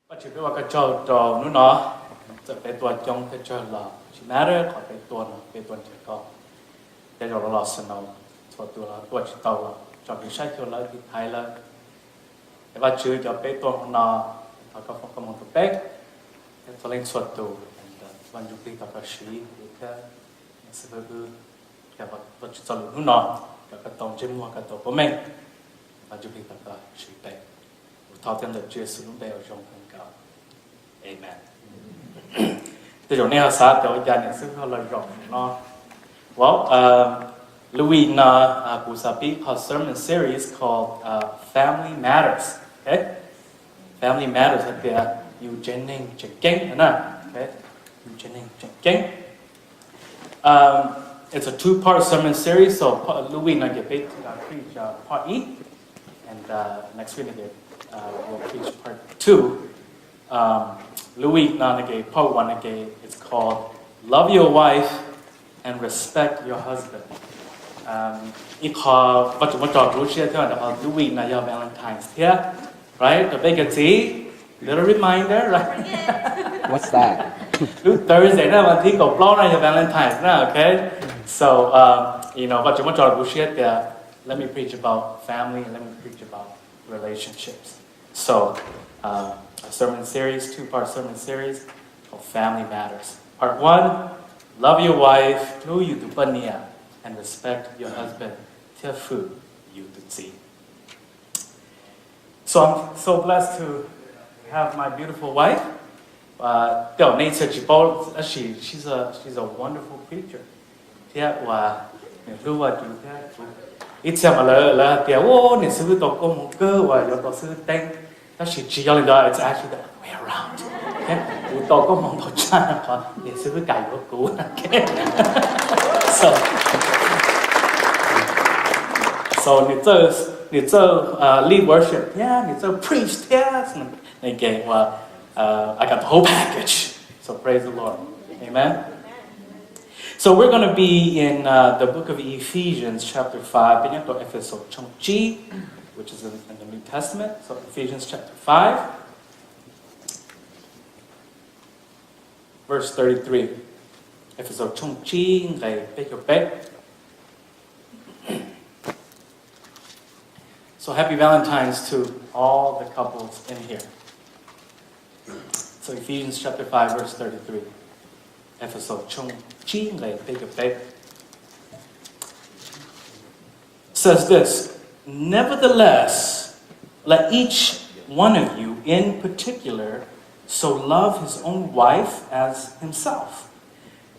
But you do a job, no, no. The bedouin young picture la. She married, or bedouin go. They don't lost no. So do la, what you do la. Job you shake your leg, high leg. If I choose your bedouin na, I go from come on the bed. It's a link sort to. And when you pick up a sheet, it's a good. Yeah, but what you tell you, no. Cái tổng trên mua cái tổ của mình và chụp hình tất cả sự tệ thao thiên được chia sẻ luôn đều trong phần cao. Amen. Thế rồi này sao cho gia đình sức hơi rộng nó. Well, Louis na Kusapi called sermon series called Family Matters. Okay, Family Matters là cái Eugenics Checking, okay, Eugenics Checking. It's a two-part sermon series, so Louis will preach part E, and next week we'll preach part 2. Louis will part 1 again. It's called "Love Your Wife and Respect Your Husband." It called what you Louis na your Valentine's here, right? The big little reminder, right? What's that? Thursday naวันที่กบล้อna your Valentine's na, okay? So, what you want to appreciate there, let me preach about family and let me preach about relationships. So, a sermon series, two-part sermon series called Family Matters. Part 1, love your wife, Nhia, and respect your husband, Tiafu, Yututsi. So, I'm so blessed to have my beautiful wife. She's a wonderful preacher. Thế và lúc mà chúng ta ít xem mà là thì nên sư tổ công một cơ và do tổ sư Teng nó chỉ cho lên đó it's actually the way around. Okay, tổ công một tổ cha là có nên sư cài của cũ. Okay, so你做lead worship, yeah, 你做 preach, yeah, okay, well, I got the whole package. So praise the Lord, amen. So we're going to be in the book of Ephesians, chapter 5, which is in the New Testament. So Ephesians chapter 5, verse 33. So happy Valentine's to all the couples in here. So Ephesians chapter 5, verse 33. Says this, nevertheless, let each one of you in particular so love his own wife as himself,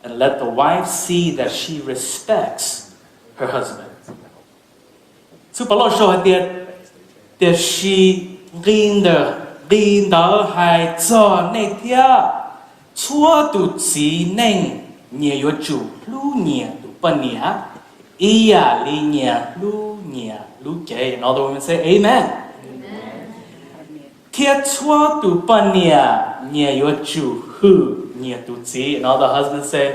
and let the wife see that she respects her husband. So Paul show that she riêng đỡ hai cho này thia chúa tu chỉ nên nhẹ yếu chủ lu nhẹ tu bận nhẹ ý li nhẹ lu kế. In other women say amen. Thia chúa tu bận nhẹ yếu chủ hư nhẹ tu chỉ. And all the husbands say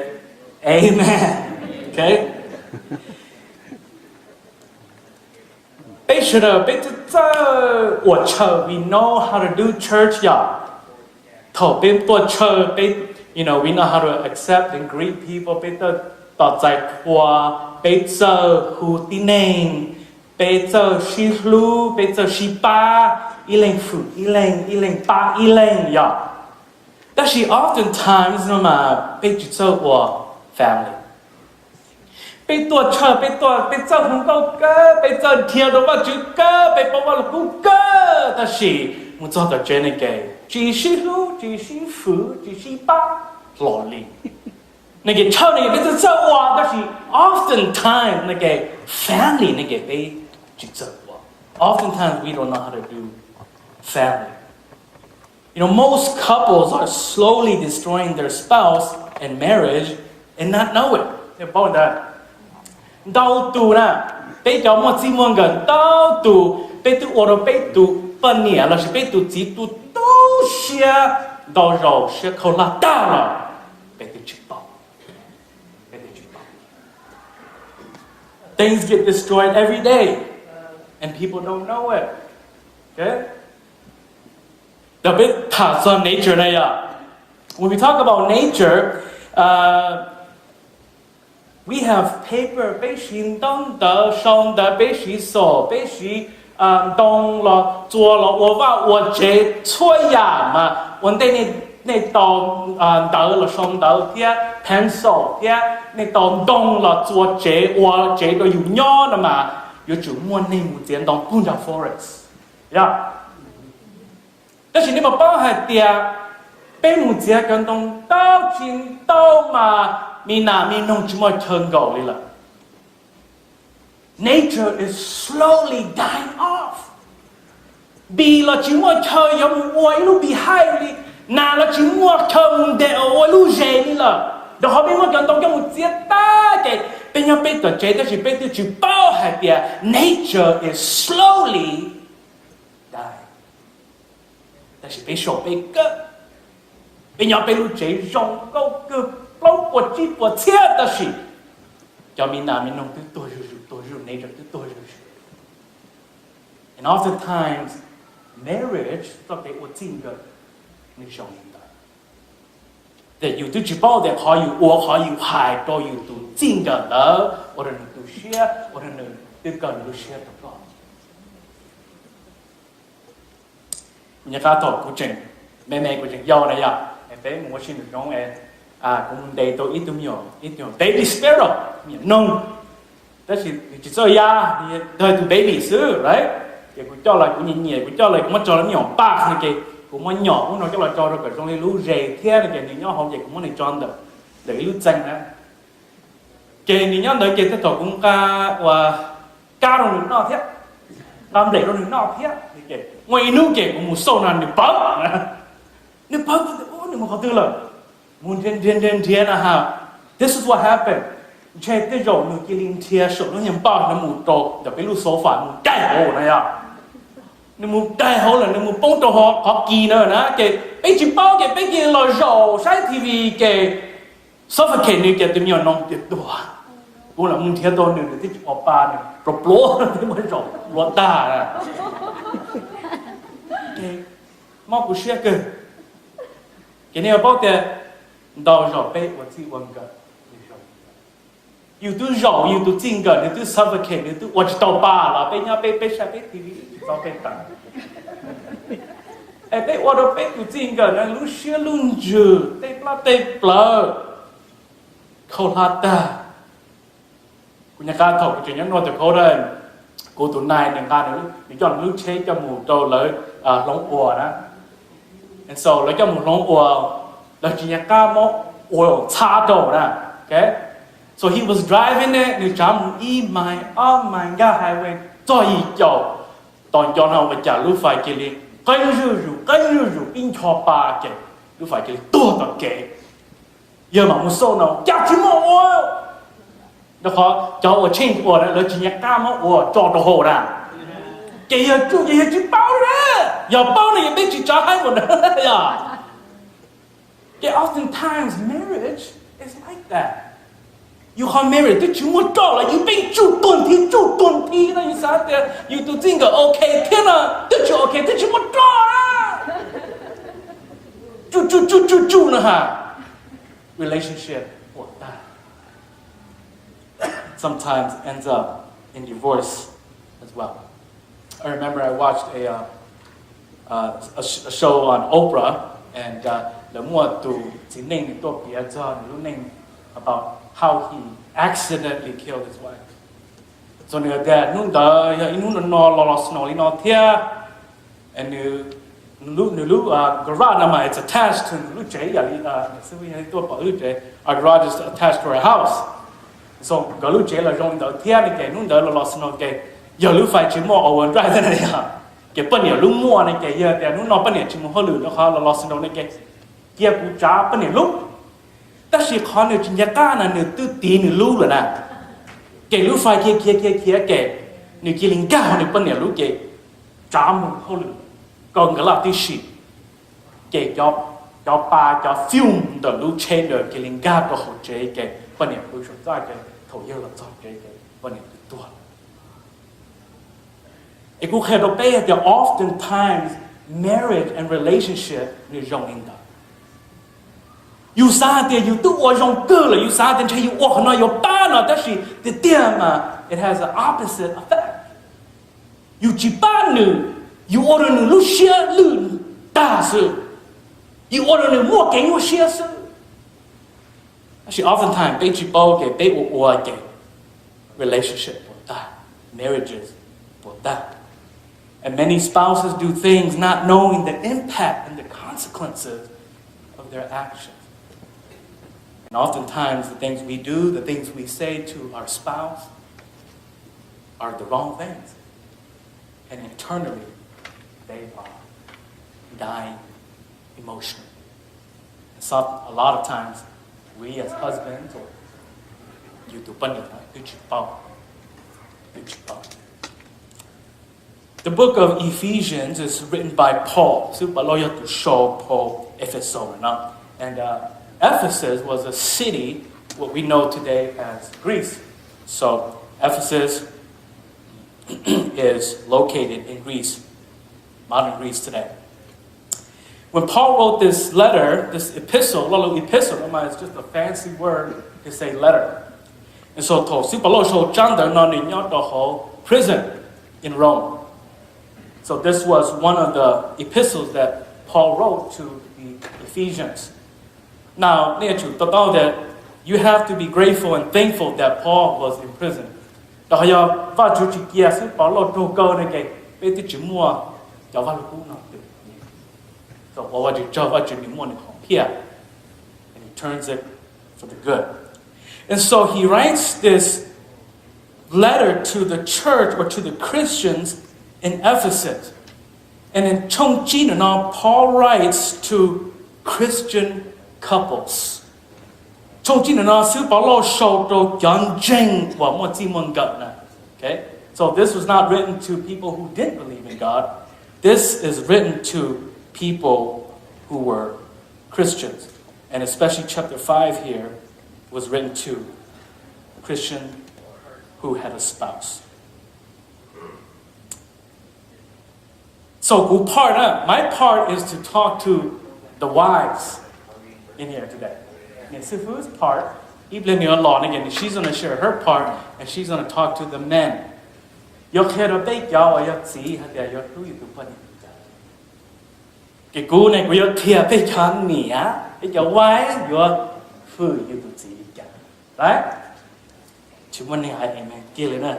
amen. Okay. We know how to do church, yeah. We know how to accept and greet people. That she oftentimes family. Bây giờ không có cơ, bây giờ thiêu đó mà chữ cơ, bây giờ là cũng cơ, ta chỉ muốn cho ta chơi này cái, chỉ sĩ lưu, chỉ sĩ phụ, chỉ sĩ ba, lò lì. Này cái chơi này bây giờ chơi hòa, ta chỉ oftentimes này cái family này cái bây chỉ chơi hòa. Oftentimes we don't know how to do family. Most couples are slowly destroying their spouse and marriage and not know it. They're both that. Đau tù nè, bây giờ một gì muốn gần đau tù, bây giờ ở đây bây giờ半年了，是bây giờ chỉ tu都些到肉些口拉大了，bây giờ chỉ bảo. Things get destroyed every day, and people don't know it. Okay? đặc biệt thả ra nature này à. When we talk about nature, we have paper, bế xin đông đỡ, sông đỡ, bế xí sổ, bế xí đông là chua là ổ vào ổ chế chua ya mà vấn đề này đông đỡ là sông đỡ kia pencil kia này đông là chua chế ổ chế đồ dùng nhỏ nè mà yếu chủ muốn này một tiền đông cũng là forest, yeah. Đó là nếu mà bao hạt tiền bên một tiền cần đông đau chín đau mà mình nông chỉ mới thường gạo đi là. Nature is slowly dying off. Vì là chỉ mới thời giống ôi lúc bị hai đi, nào là chỉ mới thời một để ôi lúc dễ đi là. Đó họ bên một cần đông trong một tiền ta cái bên nhau bên tờ chế đó chỉ bên tiêu chỉ bao hạt tiền. Nature is slowly dying. Đó chỉ bên sổ bên cơ. Bên nhau bên lúc chế rong câu cơ lâu của chi của thiết đó là cho mình nông từ tôi nature từ tôi. And oftentimes marriage có thể ổn định được như trong đó. Để yêu từ chỉ bảo để họ yêu hại tôi yêu từ chính cái đó, hoặc là từ share, hoặc là từ cần từ share đó. Mình đã thọ của trình, mẹ của trình giàu này à, em bé muốn xin được nói em. Cũng đầy tôi ít nhiều, baby sparrow, nông, đó chỉ cho ya, thời từ baby xứ, right? Thì cũng cho lại cũng nhẹ, cũng cho lại cũng cho nó nhỏ bạc này kì, cũng nó nhỏ, cũng nó cho là cho rồi trong cái lú rề thế này kì, nhỏ không vậy cũng nó cho được, để lú chanh đó. Kì nhỏ đấy kì thế thôi cũng ca rồi nó thế, làm để rồi nó thế, kì, ngoài nút kì cũng một số nào được bớt, nhưng mà họ tư lời. Thiên ha. This is what happened. Chạy tới rồi người kia linh thiên sổ nó nhầm bao nó mù trộn, để cái lũ số phản mù cay hồ này à. Nó mù cay hồ là nó mù bông trộn họ kỳ nữa nè. Cái ấy chỉ bao cái bây giờ là rổ sai TV cái suffocate này cái tụi nhỏ nông tuyệt đối. Cũng là mù thiên tôn nữa để tích họ ba này, rồi blố nó mới rổ lúa ta nè. Cái mau của xe cơ. Cái này bao tiền đào rõ bé và chỉ quan cả, yêu tu rõ yêu tu chính cả, yêu tu suffocate, yêu tu watch tàu ba là bé nhà bé xem bé TV, tàu bé tặng, bé watch bé tu chính cả, nó lúc xưa luôn dữ, tê plơ, khâu hạt ta,คุณยังการถกจริงยังนวดแต่เขาได้กูตุนนายหนึ่งการนึงมีจอนลูกเชจมูกโตเลยลงอัวนะ and so แล้วจมูกลงอัวแล้วจริงยังการมออัวชาโตนะ okay so he was driving it นึกจำอีไม่my god highway จ่อยจ่อตอนย้อนเอาไปจากรถไฟกิริกันอยู่ปิ้งชอปลาเกะรถไฟกิริตัวต่อเกะเยอะมากมุโซ่เนาะจับที่มออัวแล้วเขาจะเอาเช่นอัวนะแล้วจริงยังการมออัวจ่อตัวโหนะเกย์จู่จีเป้าเลยอย่าเป้าเนี่ยยังไม่จีจ่าให้หมดเลยอย่า oftentimes marriage is like that you can't marry ที่ชิมว่าจ่อเลย you เป็นจู่ตุนทีนะyou สัตย์ you ตัวจริงก็โอเคแค่นั้นที่ชิโอเคที่ชิมว่าจ่อนะจู่นะฮะ relationship ปวดได้ sometimes ends up in divorce as well. I remember I watched a show on Oprah and the more to Ning to Piazza Luning about how he accidentally killed his wife. So near that, and garage it's attached to our garage is attached to our house. So garage là trong đó thia này cái nung đó là lost no cái giờ lũ phải chỉ mua ở ngoài thế này à cái bên này lũ mua này cái giờแต่nó bên này chỉ mua hơi lửa nó khó là lost no này cái kia cũng trả bên này lũ ta chỉ khó nếu chỉ nhà cá là nếu tư tí nếu lũ rồi nè cái lũ phải kia cái nếu kia linh cao nếu bên này lũ cái trả mua hơi lửa còn cái là tí xịt cái cho ba cho film đó lũ trên rồi cái linh cao đó hỗ trợ cái bên này lũ chúng ta cái thầu giờ là cho cái bên này tua. It could have been that oftentimes marriage and relationship is wrong in that. You saw that you do or wrong girl, you saw that you walk on your banner, that she the damn it has an opposite effect. You jibanu, you order to Lucia Lun, Dasu. You order to more game or share. Actually, oftentimes, they jibo they or gay relationship with that, marriages with that. And many spouses do things not knowing the impact and the consequences of their actions. And oftentimes the things we do, the things we say to our spouse are the wrong things. And internally, they are dying emotionally. And so a lot of times, we as husbands or you do the book of Ephesians is written by Paul. So to show Paul Ephesus. And Ephesus was a city, what we know today as Greece. So Ephesus is located in Greece, modern Greece today. When Paul wrote this letter, this epistle, it's just a fancy word to say letter. And so prison in Rome. So this was one of the epistles that Paul wrote to the Ephesians. Now, that you have to be grateful and thankful that Paul was in prison. So what you here, and he turns it for the good. And so he writes this letter to the church or to the Christians in Ephesus. And in Chongqing, Paul writes to Christian couples. Okay? So this was not written to people who didn't believe in God. This is written to people who were Christians. And especially chapter 5 here was written to a Christian who had a spouse. So my part is to talk to the wives in here today. And Sifu's part, she's going to share her part, and she's going to talk to the men. Cái cô này của yo thiệt cái chân mía, cái cháu quái yo phơi yo tụi chị cả, đấy, chúng mình này hay mày kia lên nè,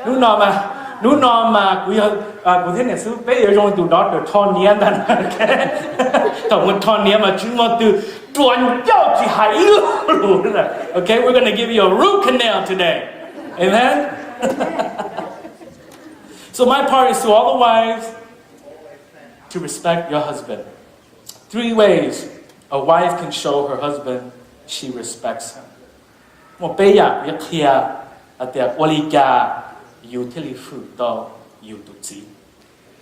nụ nọ mà của yo thế này sư bây giờ rồi tụi đó được thon niên đàn, tổng một thon niên mà chúng mà từ chuẩn giáo chỉ hay luôn nè, okay, we're gonna give you a root canal today, amen. So my part is to all the wives to respect your husband. 3 ways a wife can show her husband she respects him. Một bây giờ việc kia là để oliga utility food do utility.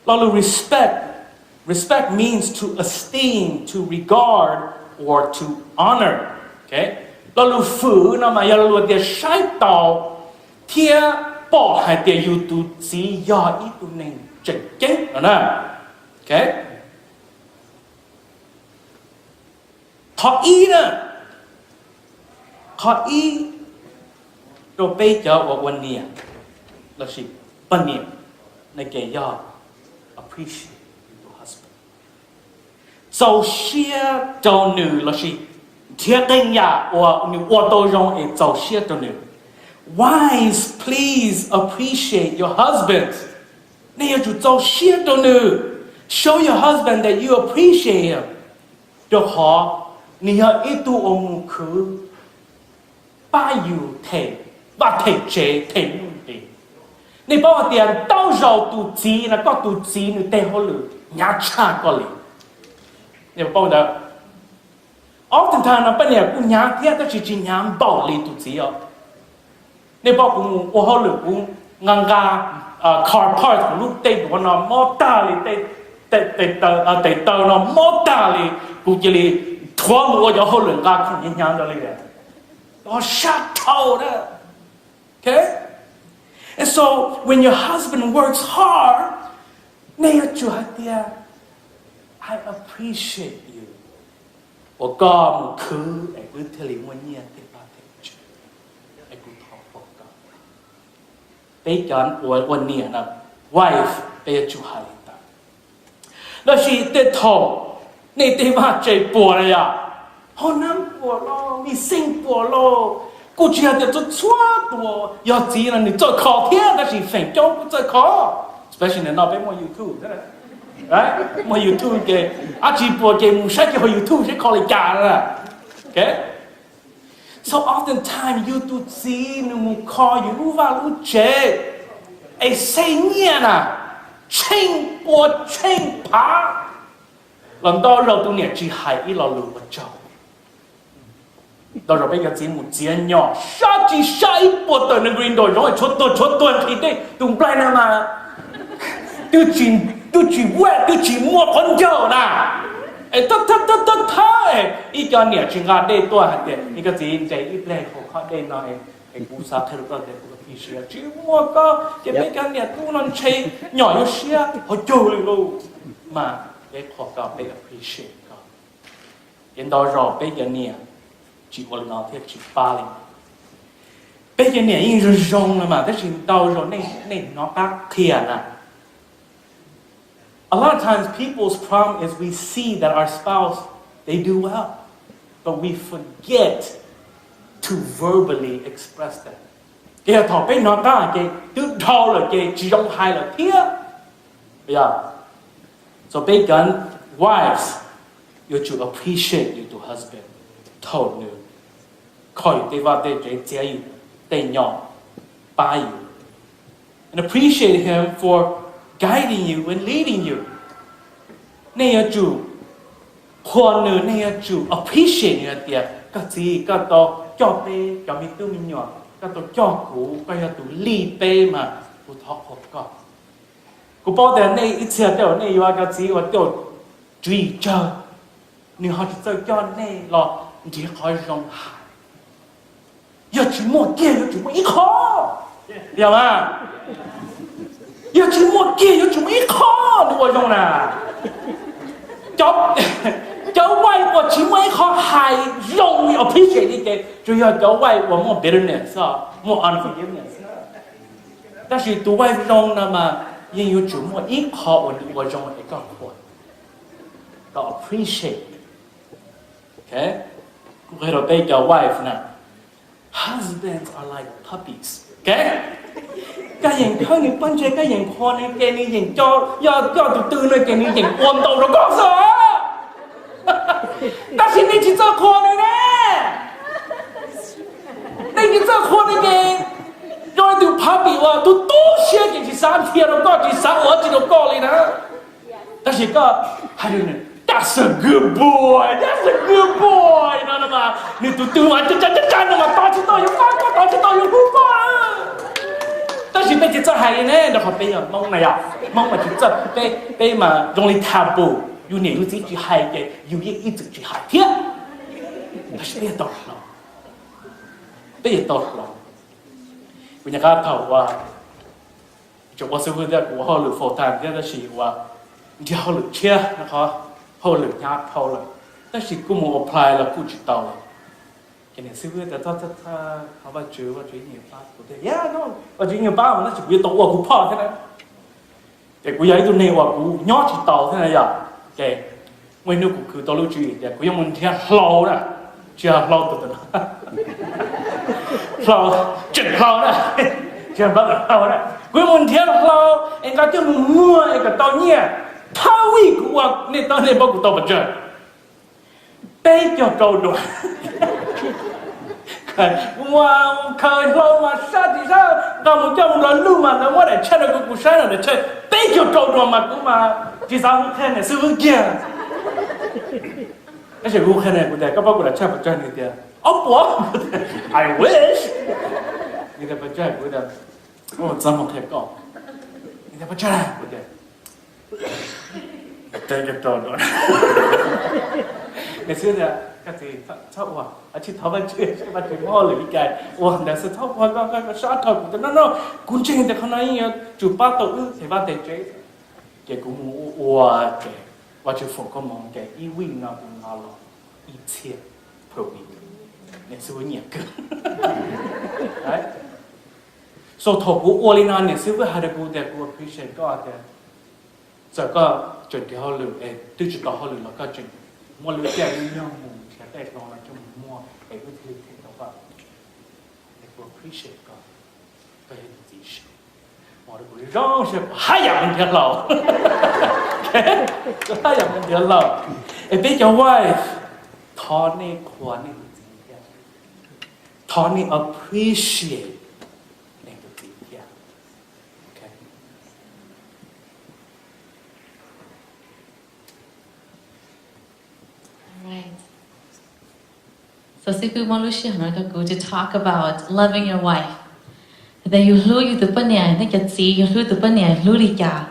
Lalo respect means to esteem, to regard, or to honor. Okay? Lalo food nó mà lalo để sai tao kia bỏ hai tiền yêu tu chỉ do ít tu nên chỉnh chính đó nè, ok? Thọ ý nè, thọ ý rồi bây giờ ởวันนี้là gì?วันนี้ในเกี่ยว appreciate your husband. Dẫu xia dẫu nữ là gì? Thiệt tình ya or nữ or đâu rong ấy dẫu xia dẫu nữ. Wives, please appreciate your husband. Show your husband that you appreciate him. Nếu bao cũng ô hô lực cũng ngang ga car parts của lúc tây của nó mót ta li tây nó mót ta li cũng chỉ li thua một cái hô lực ga không nhẹ nhàng đó li đó sát thâu đó, okay? And so when your husband works hard, I appreciate you. 我讲去ไอ้กูเทลิวันเนี่ยเต็มปากเต็มใจไอ้กูทอปอกกันไปกันวันเนี่ยนะ wife ไปจูฮาลิตาแล้วชีเตทอในเตว่าใจปวดเลยอ่ะห้องน้ำปวด咯มีสิ่งปวด咯กู只要做错ตัว要知啦你做考天但是反正不做考 especially 你那边冇 YouTube 真的right 冇 YouTube 嘅阿直播嘅唔使叫 YouTube 先考你假啦 okay so oftentimes you do see 你冇考อยู่รู้ว่ารู้เจ็บไอ้เสียน่ะเช่งปวดเช่งผาหลัง到เราตรงเนี่ยจีหายอีเรารู้ว่าเจ้า到时候被个节目剪掉，下一波的那个人都容易出断皮的，懂不来嘛？都去歪，都去摸很久啦。哎，他一家年轻啊，那多还的，一个人在一来好看的那哎，古啥看到的个屁事啊，去摸个，也没干年都能吃，鸟有些好久了喽，嘛，也好个被 appreciate 个，人到时候被个年。chỉ có nó thì chỉ ba lên bây giờ này in rong là mà thế thì đau rồi này nó bác thiệt à a lot of times people's problem is we see that our spouse they do well but we forget to verbally express that cái thọ bên nó ta cái tự đau là cái chỉ trong hai là thiệt yeah so bây giờ wives you should appreciate your husband told you คอยที่ว่าได้เจ้าอยู่ได้ยอมป้าอยู่ and appreciate him for guiding you and leading you เนี่ยจูคนหนึ่งเนี่ยจู appreciate เนี่ยเดียก็จีก็ต่อจ่อเป้ก็มีตู้มีหยอดก็ต่อจ่อกูก็ยังตู้รีเป้มากูทอกหกก็กูบอกแต่เนี่ยอีเสียเดียวเนี่ยว่าก็จีว่าเดียวจุยเจอนี่เขาจะเจอจ่อเนี่ยหรอที่เขาลงหาย要去摸电，要去摸一口，晓得吗？要去摸电，要去摸一口，你我用啦。叫外国去摸一口还容易 appreciate 一点，就要叫外国摸 bitterness 啊，摸 unforgiveness。但是读外用了嘛，也有去摸一口，我用一个口，要 appreciate。OK， 我喺度俾叫 wife 呢。Husbands are like puppies, okay? cái gì không những vấn đề cái gì con này cái này gì cho từ từ này cái này gì quan đầu nó có sao? Ta xin đi chỉ cho con này nè, đây chỉ cho con này kì, rồi từ puppy và từ tốt xe cái chỉ sáng thiên nó có chỉ sáng ở chỉ nó có lên đó, ta chỉ có hai đứa này. That's a good boy. That's a good boy. Nó mà, nếu từ mà chân mà to chứ to yêu con, to chứ to yêu con. Ta chỉ biết chỉ cho hay nè, nó học bây giờ mong này à, mong mà chỉ cho bây mà trong lịch taboo, yêu này yêu chỉ hay cái, yêu ít chỉ hay thiết. Ta chỉ biết tốt lắm, bây giờ tốt lắm. Bây giờ các thầuว่าจะว่าซื้อเรื่องหัวหรือโฟตานที่จะชี้ว่าเดี๋ยวหรือเชื่อนะครับhầu lực nhát hầu lực, tất nhiên cũng muốn apply là cũng chỉ tàu là, cái này xíu nữa ta họ bảo chữ nhiều ba, của tôi, yeah no, bảo chữ nhiều ba mà nó chỉ biết tàu của phò thế này, cái của giấy tôi nêu của nhót chỉ tàu thế này à, cái nguyên liệu của cứ tàu lưu trì, cái của mình thì lâu nè, chưa lâu từ từ, lâu, chừng lâu nè, chưa bắt được lâu nè, của mình thì lâu, anh ta cho mình mua anh cả tàu nhẹ. Thao uy của nên tao nên bao của tao mà chơi, bé cho câu đùa, khơi lâu mà sao thì sao, tao muốn cho một lần luôn mà nó muốn để chơi được cuộc sống để chơi, bé cho câu đùa mà cũng mà chỉ sao không khen này sư vương kia, cái chuyện không khen này của thầy các bác của thầy chơi một chơi này tiền, ông bố, I wish, người ta phải chơi của thầy, một trăm một thầy con, người ta phải chơi của thầy. Tên cái trò đó. Ngày xưa thì cái gì thao hoa chỉ thao bên chơi mà chỉ mua lười cái hoa để sẽ thao hoa cái sát thao của nó cũng chỉ để khán giả chụp bắt đầu thì bắt để chơi cái cũng hoa cái và chỉ phụ có mong cái ý win nó cũng nó lo ý chia provi nên sự nhiều cơ đấy so thầu của hoa lên nên sự với hai đứa của để của appreciate có cái giờ có chuyệnที่เขาลืมที่จุดต่อเขาลืมแล้วก็จุดมัวลืมแก่ลืมย่องมุมแค่แต่ตอนนั้นจะมัววิธีที่เราก็appreciate ก็เห็นดีสิมัวดูร้องเสียให้อย่างมันเดียวเราก็ให้อย่างมันเดียวเราเป็นจะว่าทอนนี่ควรนี่จริงแค่ทอนนี่ appreciate Right. So Sipu Malushi Hanaka to talk about loving your wife. That you lose the panya, I think you see, you lose the panya, lulika.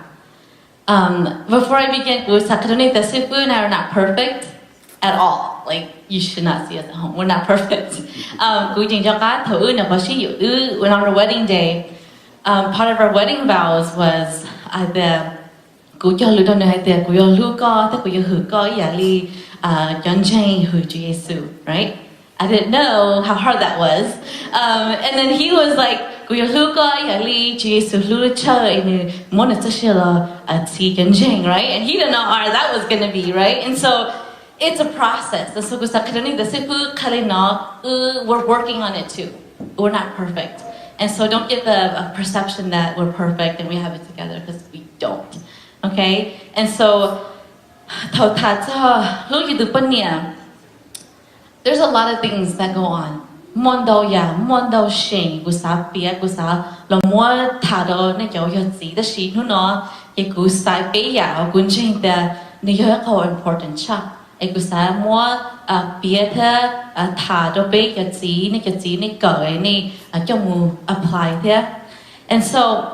Before I begin, Sacrificial, the Sipu and I are not perfect at all. Like, you should not see us at home. We're not perfect. When on our wedding day, part of our wedding vows was the right? I didn't know how hard that was. And then he was like, right? And he didn't know how hard that was going to be, right? And so it's a process. We're working on it too. We're not perfect. And so don't get the perception that we're perfect and we have it together, because we don't. Okay? And so there's a lot of things that go on. Mondo shame, gusa pia gusa lo mo tado ne yo yo zi the shi no no ye gusa pe ya gun ching the ne yo ko important cha e gusa mo pia the tado pe ya zi ne go ne cho mu apply there. And so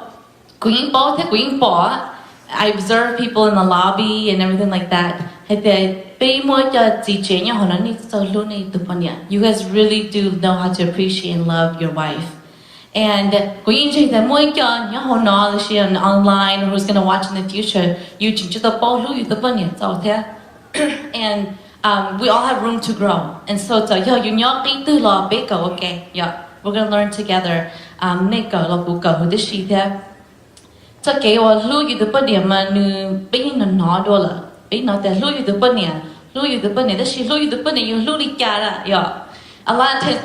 going bo I observe people in the lobby and everything like that. You guys really do know how to appreciate and love your wife. And online or who's going to watch in the future, and we all have room to grow. And so okay, we're going to learn together. So okay, well, a lot of times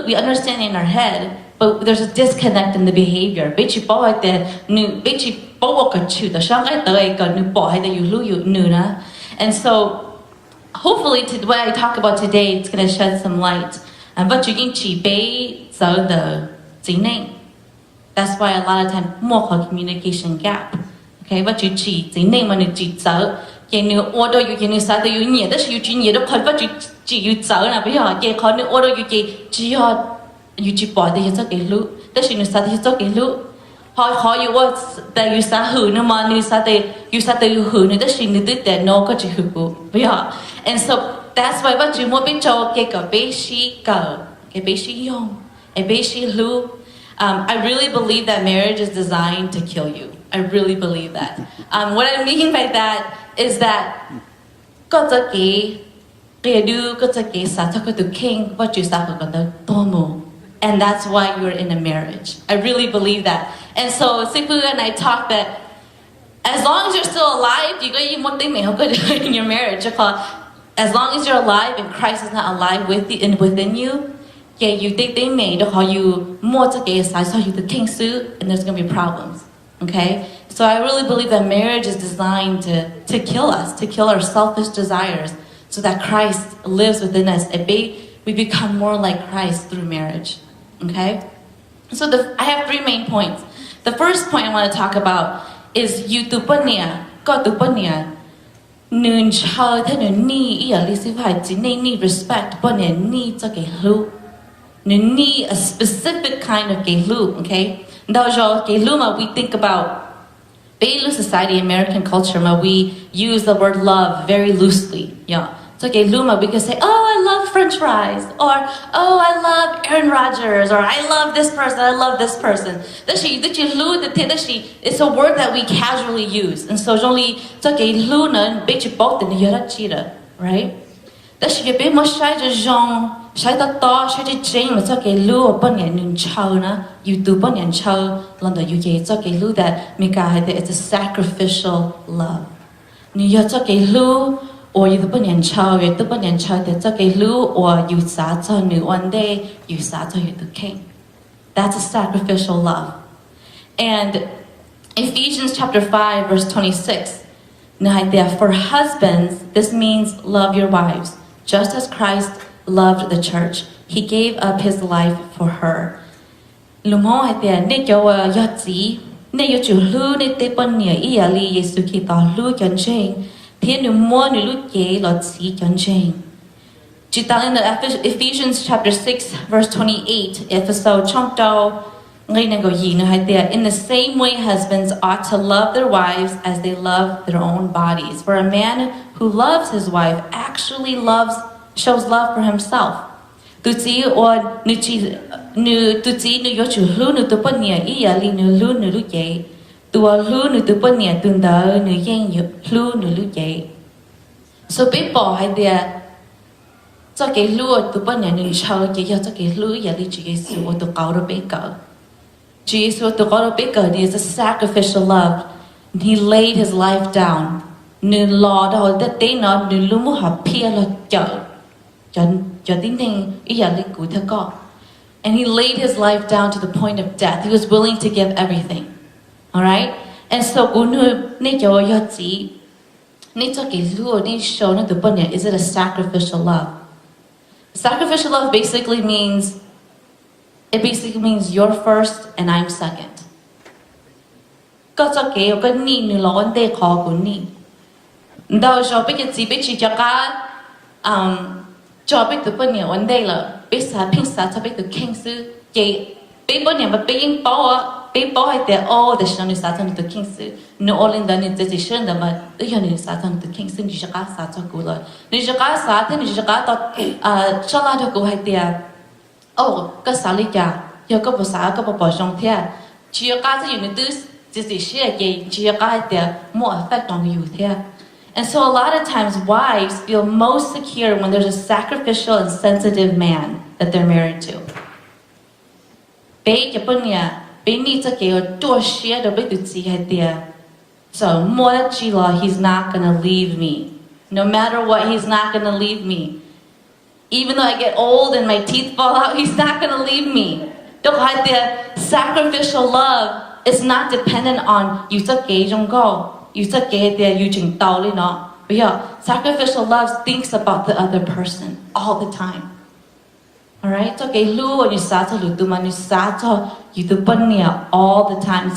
we understand in our head, but there's a disconnect in the behavior. And so hopefully what I talk about today, it's going to shed some light. That's why a lot of times more communication gap. Okay, but you cheat, the name on it cheats out. Can you order you can use that you need this you need to convert you na bây giờ cái con you order you chỉ bỏ thì cho cái lu đó là sao thì cho cái lu họ you what that you sa hử nó mà you sa thì hử nó đó là tự để nó có chỉ hử bây giờ. And so that's why what you muốn biết cho cái bé sĩ yong cái bé sĩ lu. I really believe that marriage is designed to kill you. I really believe that. What I mean by that is that and that's why you're in a marriage. I really believe that. And so Sipu and I talked that as long as you're still alive, you in your marriage. As long as you're alive and Christ is not alive within you, you think they made how you more to get aside so you the king suit and there's gonna be problems. Okay? So I really believe that marriage is designed to kill us, to kill our selfish desires, so that Christ lives within us. We become more like Christ through marriage. Okay? So I have 3 main points. The first point I want to talk about is yutupania, godupania. Nun chao the ni respect, ni need a specific kind of gelu, okay? We think about Beilu society, American culture, we use the word love very loosely. Yeah. okay, Luma, we could say, oh, I love French fries, or oh, I love Aaron Rodgers, or I love this person, I love this person. It's a word that we casually use, and so only okay, Luna, right? That she be more shy to Jean, shy to Thaw, shy to Jane, it's okay, Lu or Bunny and Chow, you do Bunny and Chow, London, UK, it's okay, Lu that Mika, it's a sacrificial love. New York, okay, Lu. Or you put in chow, you put in chow, that's okay, Lu, or you sato new one day, you sato you the king. That's a sacrificial love. And Ephesians chapter 5, verse 26. For husbands, this means love your wives, just as Christ loved the church. He gave up his life for her. Lumo ne yotzi, ne yochu lu ne teponia iali Yesu kita lu ching. In Ephesians chapter 6, verse 28, in the same way husbands ought to love their wives as they love their own bodies. For a man who loves his wife actually shows love for himself. So people had there okay Lord to Panya new child okay Luya Jesus or to Gauro Baker. Jesus to Gauro Baker is a sacrificial love. He laid his life down. New Lord all that they not new lumu have peer and he laid his life down to the point of death. He was willing to give everything. Alright? And so is it a sacrificial love? Sacrificial love basically means you're first and I'm second. People had their all the shiny Satan to King's no all in the decision the Yoni Satan to King's Nishaka Satagula. Nishaka Satan, Nishaka Chalado go had there. Oh, Gasalika, Yokoposaka Poposhon here. Chiakata Unitus, this is share gay, Chiaka there, more effect on the youth here. And so a lot of times wives feel most secure when there's a sacrificial and sensitive man that they're married to. So he's not gonna leave me. No matter what, he's not gonna leave me. Even though I get old and my teeth fall out, he's not gonna leave me. Sacrificial love is not dependent on you go. You sacrificial love thinks about the other person all the time. Alright? Okay, lu and you sato lu man you sato you do panya all the time.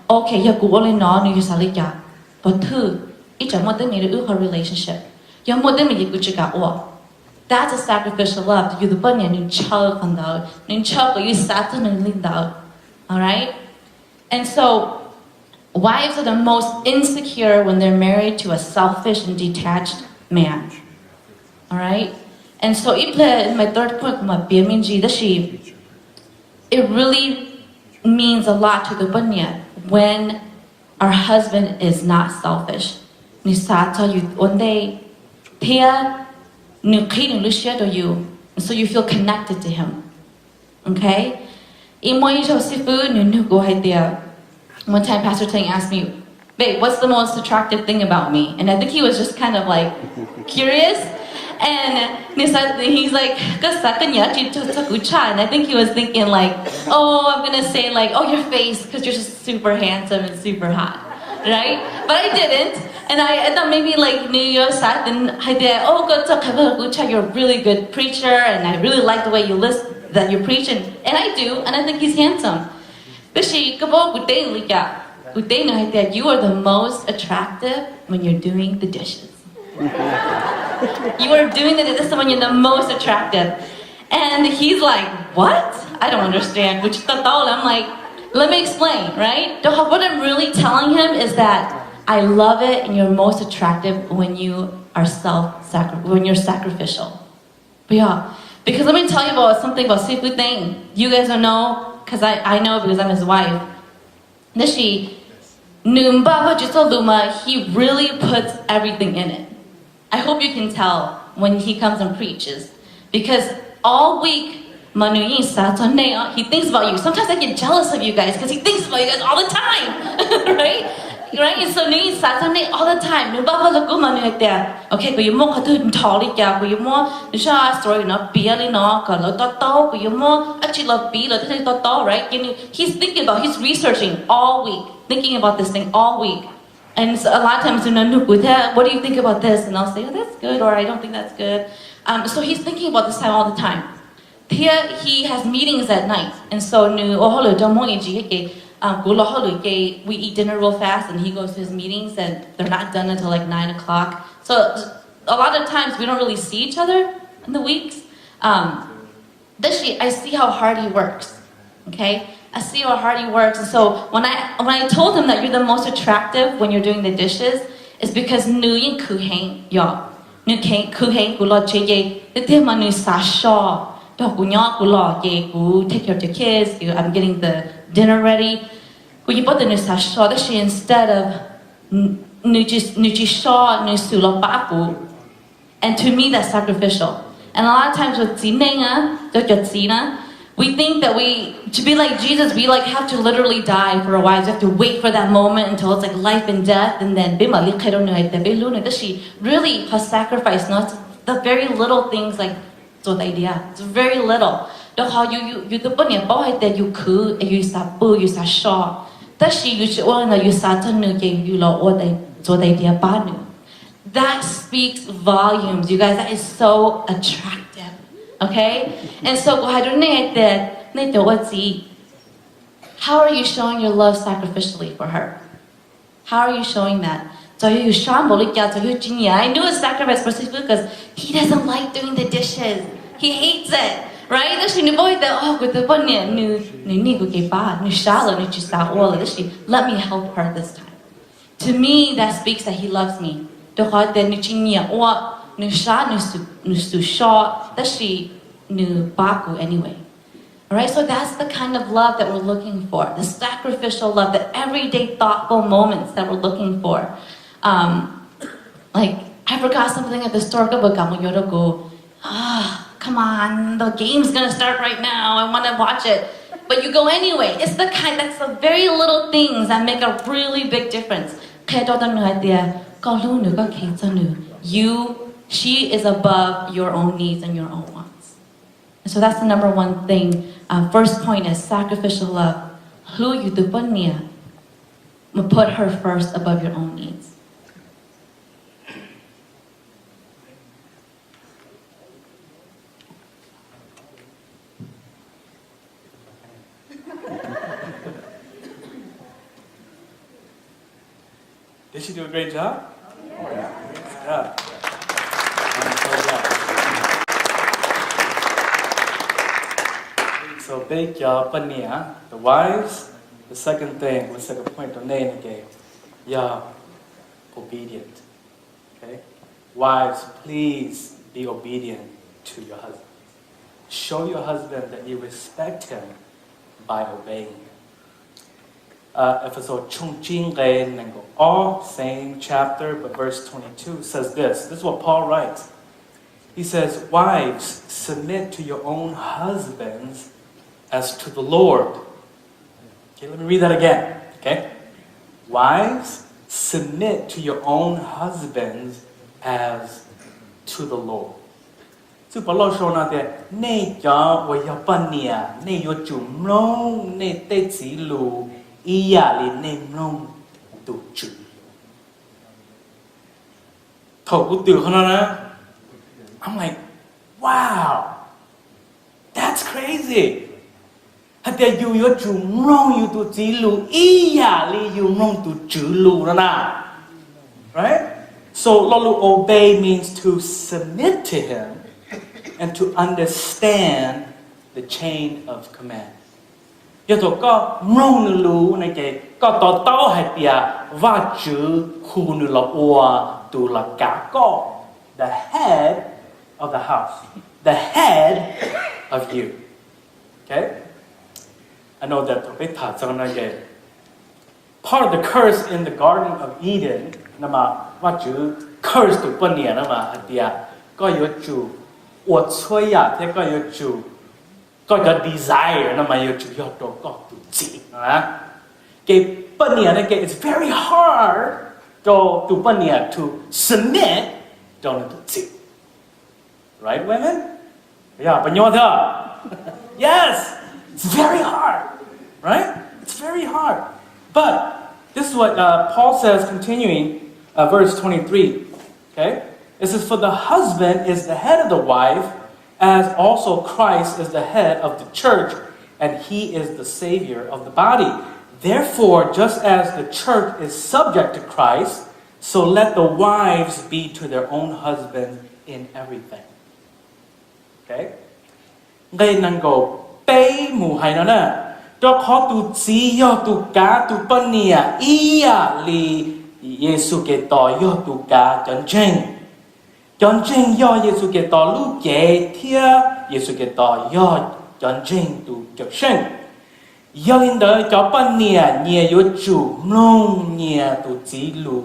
Okay, you go only no you salika. But two, each of them need a relationship. Your mother may you that's a sacrificial love. You do panya and you child on out. You child you sato and lean out. Alright? And so wives are the most insecure when they're married to a selfish and detached man. Alright? And so in my third point, it really means a lot to the bunya when our husband is not selfish. One day, and so you feel connected to him. Okay? One time Pastor Teng asked me, babe, what's the most attractive thing about me? And I think he was just kind of like curious. And he's like, and I think he was thinking like, oh, I'm gonna say like, oh, your face, because you're just super handsome and super hot, right? But I didn't. And I thought maybe like New York sat and I did, oh, you're a really good preacher and I really like the way you that you're preaching. And I do, and I think he's handsome. But you are the most attractive when you're doing the dishes. You are doing the dishes when you're the most attractive. And he's like, what? I don't understand. I'm like, let me explain, right? What I'm really telling him is that I love it, and you're most attractive when you are when you're sacrificial. But yeah, because let me tell you about something about Sifu Teng. You guys don't know, because I know because I'm his wife. He really puts everything in it. I hope you can tell when he comes and preaches. Because all week, he thinks about you. Sometimes I get jealous of you guys because he thinks about you guys all the time. Right? Right? And so all the time. Okay, you more you more story right? He's thinking about, he's researching all week, thinking about this thing all week. And so a lot of times, what do you think about this? And I'll say, oh, that's good, or I don't think that's good. So he's thinking about this time all the time. Here he has meetings at night, and so we eat dinner real fast, and he goes to his meetings, and they're not done until like 9 o'clock. So a lot of times we don't really see each other in the weeks. I see how hard he works. Okay, I see how hard he works, and so when I told him that you're the most attractive when you're doing the dishes, it's because take care of your kids. I'm getting the dinner ready. Instead of and to me that's sacrificial. And a lot of times with we think that to be like Jesus, we like have to literally die for our wives. We have to wait for that moment until it's like life and death, and then she really has sacrificed not the very little things like idea. It's very little. You that speaks volumes, you guys. That is so attractive. Okay? And so how are you showing your love sacrificially for her? How are you showing that? I knew it's sacrifice for Sifu because he doesn't like doing the dishes. He hates it. Right? Let me help her this time. To me, that speaks that he loves me. Anyway. Alright, so that's the kind of love that we're looking for. The sacrificial love, the everyday thoughtful moments that we're looking for. Like, I forgot something at the store. Come on, the game's gonna start right now. I wanna watch it. But you go anyway. It's that's the very little things that make a really big difference. She is above your own needs and your own wants. And so that's the number one thing. First point is sacrificial love. Put her first above your own needs. Did she do a great job? Yeah. So big job, Nhia. The wives, the second point the name gave. Yeah, obedient. Okay? Wives, please be obedient to your husband. Show your husband that you respect him by obeying. All same chapter, but verse 22 says this. This is what Paul writes. He says, wives, submit to your own husbands as to the Lord. Okay, let me read that again. Okay? Wives, submit to your own husbands as to the Lord. So Paul show na de ne ja wo ya pa nia ne yo chu mlong ne te chi lu iya li ne mlong tu chu. I'm like, wow, that's crazy. Right? So, obey means to submit to him and to understand the chain of command. yêu tôi có mông lù này cái có tao tao hay bia và chữ khu nữ là ua tu là cả có the head of the house, the head of you. Okay, I know that tôi biết thật cho nên cái part of the curse in the Garden of Eden, mà và chữ curse tụ bên này mà hay bia có yếu chủ 我吹呀，这个有主，个个 desire， 那么有主要多个都知啊。给本年那个 it's very hard to本年 to submit， 就能都知 ，right women？ 呀，本年的 ，yes， it's very hard, right? It's very hard. But this is what Paul says, continuing verse 23. Okay. It says, for the husband is the head of the wife, as also Christ is the head of the church, and he is the Savior of the body. Therefore, just as the church is subject to Christ, so let the wives be to their own husbands in everything. Okay? Đây năng go bay mù hay nó nè. Cho khó tu chí yo tu cá tu bân nia ia li Giêsu kê tỏ yo tu cá chân chân. Chân chân yo Giêsu kê tỏ lu kê thia Giêsu kê tỏ yo chân chân tu chập sinh. Yo linh đời cho bân nia nhia yo chủ nông nhia tu chí lu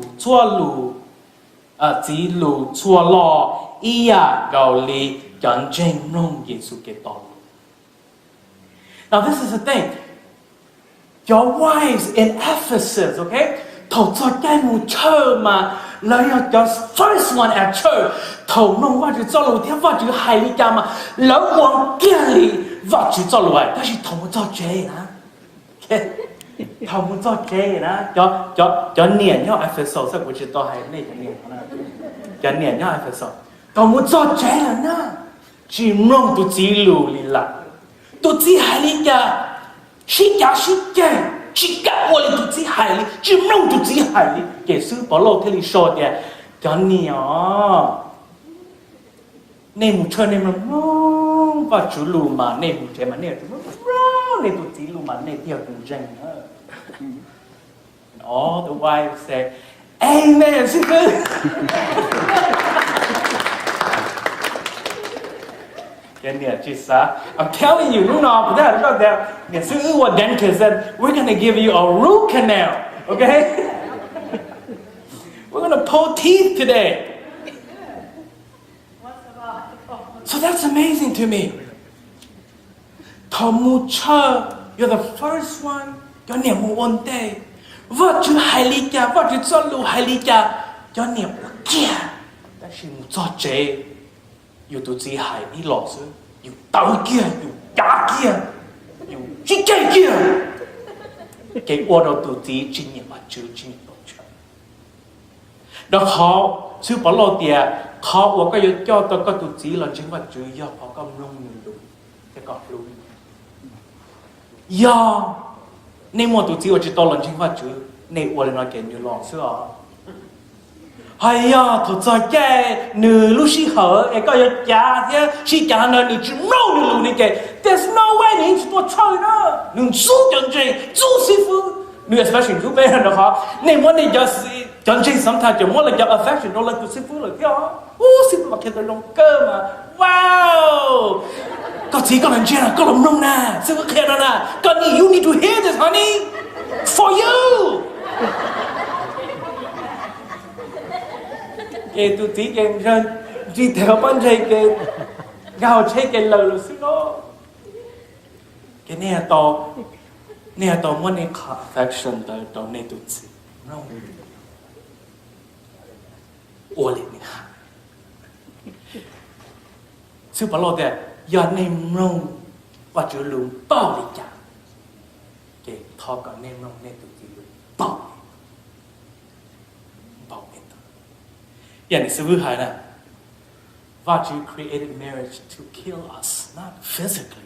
chua lo ia gao li chân chân nông Giêsu kê tỏ. Now this is the thing. Your wives in Ephesus, okay? Thầu cho cái mù chơi mà lấy your first one at church. Thầu nông vào chữ cho lù theo vào chữ hài lý ca mà lấy quang kia lý vào chữ cho lù ấy. Đó là thầu muốn cho chế nè. Okay? Thầu muốn cho chế nè. Cho niên nhau Ephesus sẽ của chữ to hài lý cho niên. Cho niên nhau Ephesus. Thầu muốn cho chế là nè. Chỉ nông tụ chỉ lù lý lạc. Tụ chỉ hài lý ca. Chỉ cả我哋都知係你，只弄都知係你。耶穌保羅聽你說的，講你哦，你唔出你咪弄，把主路嘛，你唔這嘛，你就弄，你都知路嘛，你條更正啊。All the wives say, Amen, sister. I'm telling you, you know about that. Dentist said, we're going to give you a root canal, okay? We're going to pull teeth today. So that's amazing to me. You're the first one. You're never one day. What you highly care, what you so low highly care, you're never care. That's you you do see high loss, you down gear, you dark gear, you chicken gear. Cái order to see chính mà chữ chính tổ chức. Đó họ sư bảo lộ tiền họ và cái cho tôi có tụ chỉ là chính mà chữ do họ có nông người đúng cái cọp luôn. Do nên mà tụ chỉ ở chỉ tôi là chính mà chữ nên ở nói cái như lòng xưa. Hay à, thật ra cái nữ lúc xí hở, cái có giá thế, xí giá nó nữ chỉ nấu nữ này cái, there's no way nữ chỉ tôi chơi đó, nữ chú chân chân, chú sư phụ, nữ especially chú bé đó họ, nên muốn này just chân chân sometimes chỉ muốn là just affection, đó là từ sư phụ là kia, sư phụ mà kia tới lòng cơ mà, wow, có chỉ có làm chuyện là có làm nông nè, sư phụ kia đó nè, con đi, you need to hear this honey, for you. Cái tụi tí cái rơi chỉ theo bên đây cái gạo chế cái lời là xí đó cái này là to muốn này affection to này tụi gì không ô lên nè sư bảo lo thế giờ này mông và chữ lùm bao đi chả cái thọ cả này mông này tụi gì bao Yeah, sư hài nè. God, you created marriage to kill us, not physically,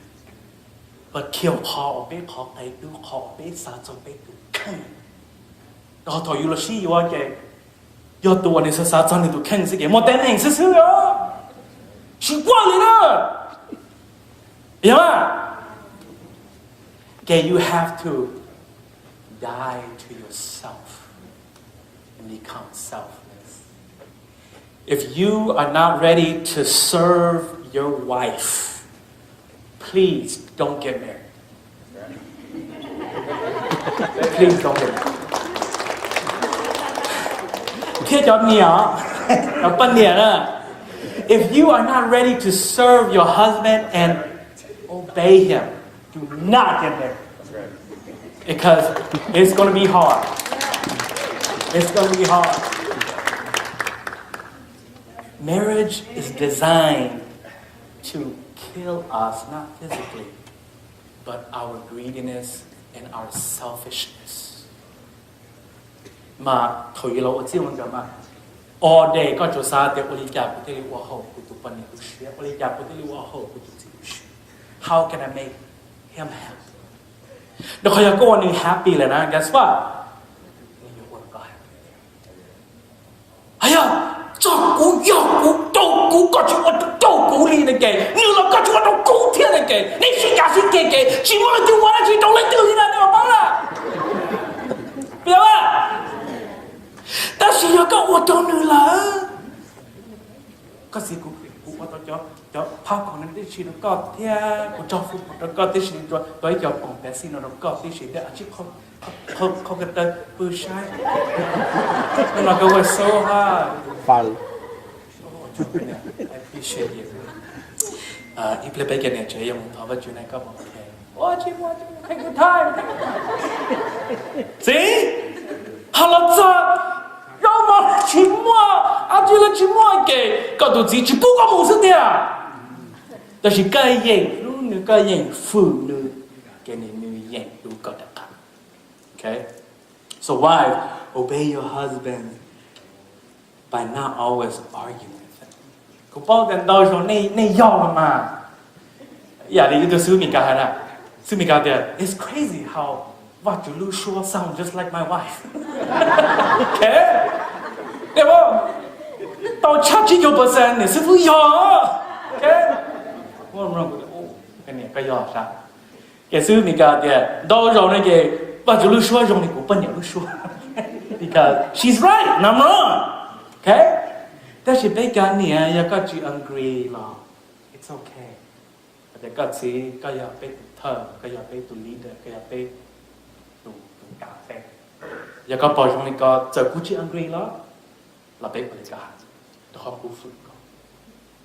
but kill họ bé họ cái đứa họ bé sa cho bé đứa khăn. Đó thôi, you là gì vậy cái? Do tụi này sa cho nên tụi khăn gì cái? Một tên hình sư sư đó. Chỉ quá lên đó. Hiểu không? Okay, you have to die to yourself and become selfless. If you are not ready to serve your wife, please don't get married. Please don't get married. If you are not ready to serve your husband and obey him, do not get married. Because it's going to be hard. It's going to be hard. Marriage is designed to kill us, not physically, but our greediness and our selfishness. Mà thôi lâu chiêu mình mà all day có chỗ sao để oli gia của tôi hoa hậu của tôi bận nhiều chuyện, oli gia của tôi hoa hậu của tôi nhiều chuyện. How can I make him happy? Nếuเขาอยากก็วันนึง happy เลยนะ guess what? นี่อยู่วันก็ happy 哎呀照顾要顾照顾ก็จะว่า照顾你那个你老ก็จะว่า照顾天那个你是家是给只么就完了去都来丢你那地方了别吧但是要跟我找女人ก็สิกูว่าจะพาคนนั้นได้ชินก็เที่ยกูจะฝึกแล้วก็ได้ชินตัวจะปองแปซินแล้วก็ได้ชินได้อาชีพเขาก็ได้ปืนใช้แล้วเราก็ว่าโซ่ฮะฟังI appreciate you อีกเลยไปกันเนี่ยเฉยยังทว่าจุนัยก็บอกแค่ว่าชิว่าให้กูทายสิ好了这要么寂寞啊这个寂寞给搞到自己不管没事的但是该人如你该人妇女给你女人如搞得到 okay so wife obey your husband by not always arguing with him กูบอกแต่到时候那要了嘛อย่าดิจะซื้อมีกาฮะนะซื้อมีกาเดีย it's crazy how what you lose sure sound just like my wife okay 对不到79%你是不是要 okay 我们cái này cái要啥cáiซื้อมีกาเดีย到时候那个 what you lose sure 用你กู笨也 lose sure because she's right and I'm wrong okay 但是被การเนี่ยอย่าก็จะ agree หรอ it's okay แต่ก็สิก็อย่าไปเธอก็อย่าไปตัว leader ก็อย่าไปตัวกาเฟ่อย่าก็ปล่อยตรงนี้ก็จะกูจะ agree หรอเราไปบริการต้องขอบคุณฝึกก่อน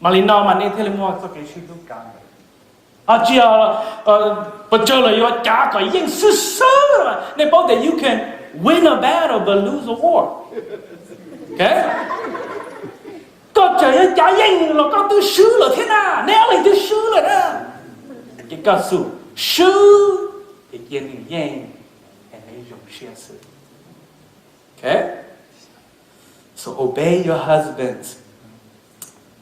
มาลินอมันนี่เทเลมอสก็ชื่อลูกการอาเจียพอเจอเลยว่าจ้าก็ยิ่งซื่อๆในบอกthat you can win a battle but lose a war okay ก็จะจ้ายิ่งเราก็ต้องซื้อเลยที่น่ะแนวเลยต้องซื้อเลยนะก็ก็สู้ซื้อที่ยิ่งยิ่งให้ไม่ยอมเชื่อซื่อ okay so obey your husbands